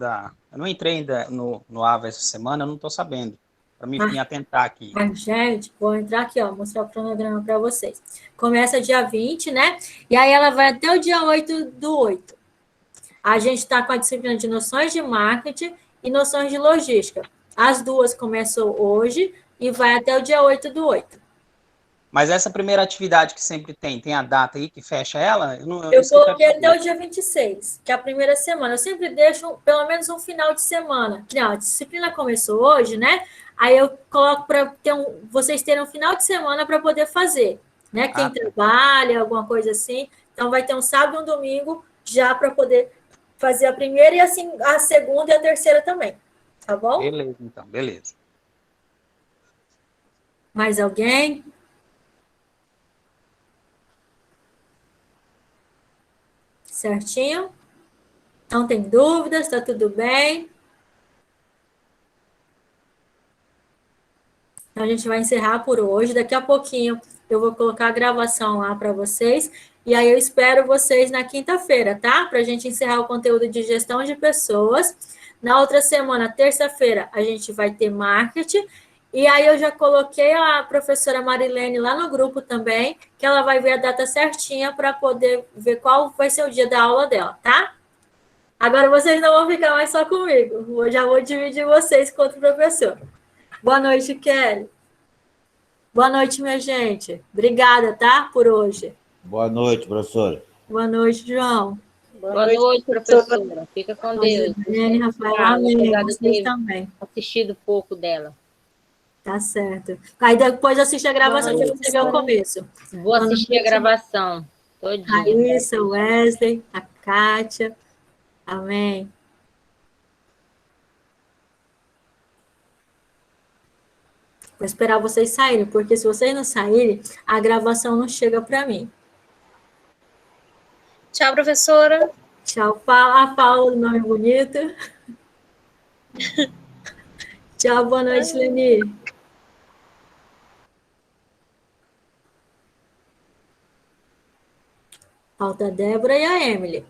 eu não entrei ainda no AVA essa semana, eu não estou sabendo. Para me atentar aqui. Gente, vou entrar aqui, ó, mostrar o cronograma para vocês. Começa dia 20, né? E aí ela vai até o dia 8/8. A gente está com a disciplina de noções de marketing e noções de logística. As duas começam hoje e vai até o dia 8/8. Mas essa primeira atividade que sempre tem a data aí que fecha ela? Eu coloquei até o dia 26, que é a primeira semana. Eu sempre deixo pelo menos um final de semana. Não, a disciplina começou hoje, né? Aí eu coloco para vocês terem um final de semana para poder fazer, né? Quem trabalha, alguma coisa assim. Então, vai ter um sábado e um domingo já para poder fazer a primeira e assim a segunda e a terceira também. Tá bom? Beleza, então. Beleza. Mais alguém? Certinho? Não tem dúvidas? Tá tudo bem? Então, a gente vai encerrar por hoje. Daqui a pouquinho eu vou colocar a gravação lá para vocês. E aí eu espero vocês na quinta-feira, tá? Para a gente encerrar o conteúdo de gestão de pessoas. Na outra semana, terça-feira, a gente vai ter marketing. E aí eu já coloquei a professora Marilene lá no grupo também, que ela vai ver a data certinha para poder ver qual vai ser o dia da aula dela, tá? Agora vocês não vão ficar mais só comigo. Eu já vou dividir vocês com outro professor. Boa noite, Kelly. Boa noite, minha gente. Obrigada, tá? Por hoje. Boa noite, professora. Boa noite, João. Boa noite, professora. Fica com Deus. Dani, Rafael, amém. Vocês também. Assistido pouco dela. Tá certo. Aí depois assiste a gravação para você ver o começo. Vou assistir a gravação todinha. Raíssa, Wesley, a Kátia. Amém. Vou esperar vocês saírem, porque se vocês não saírem, a gravação não chega para mim. Tchau, professora. Tchau, Paula. A Paula, nome bonito. Tchau, boa noite, Leni. Falta a Débora e a Emily.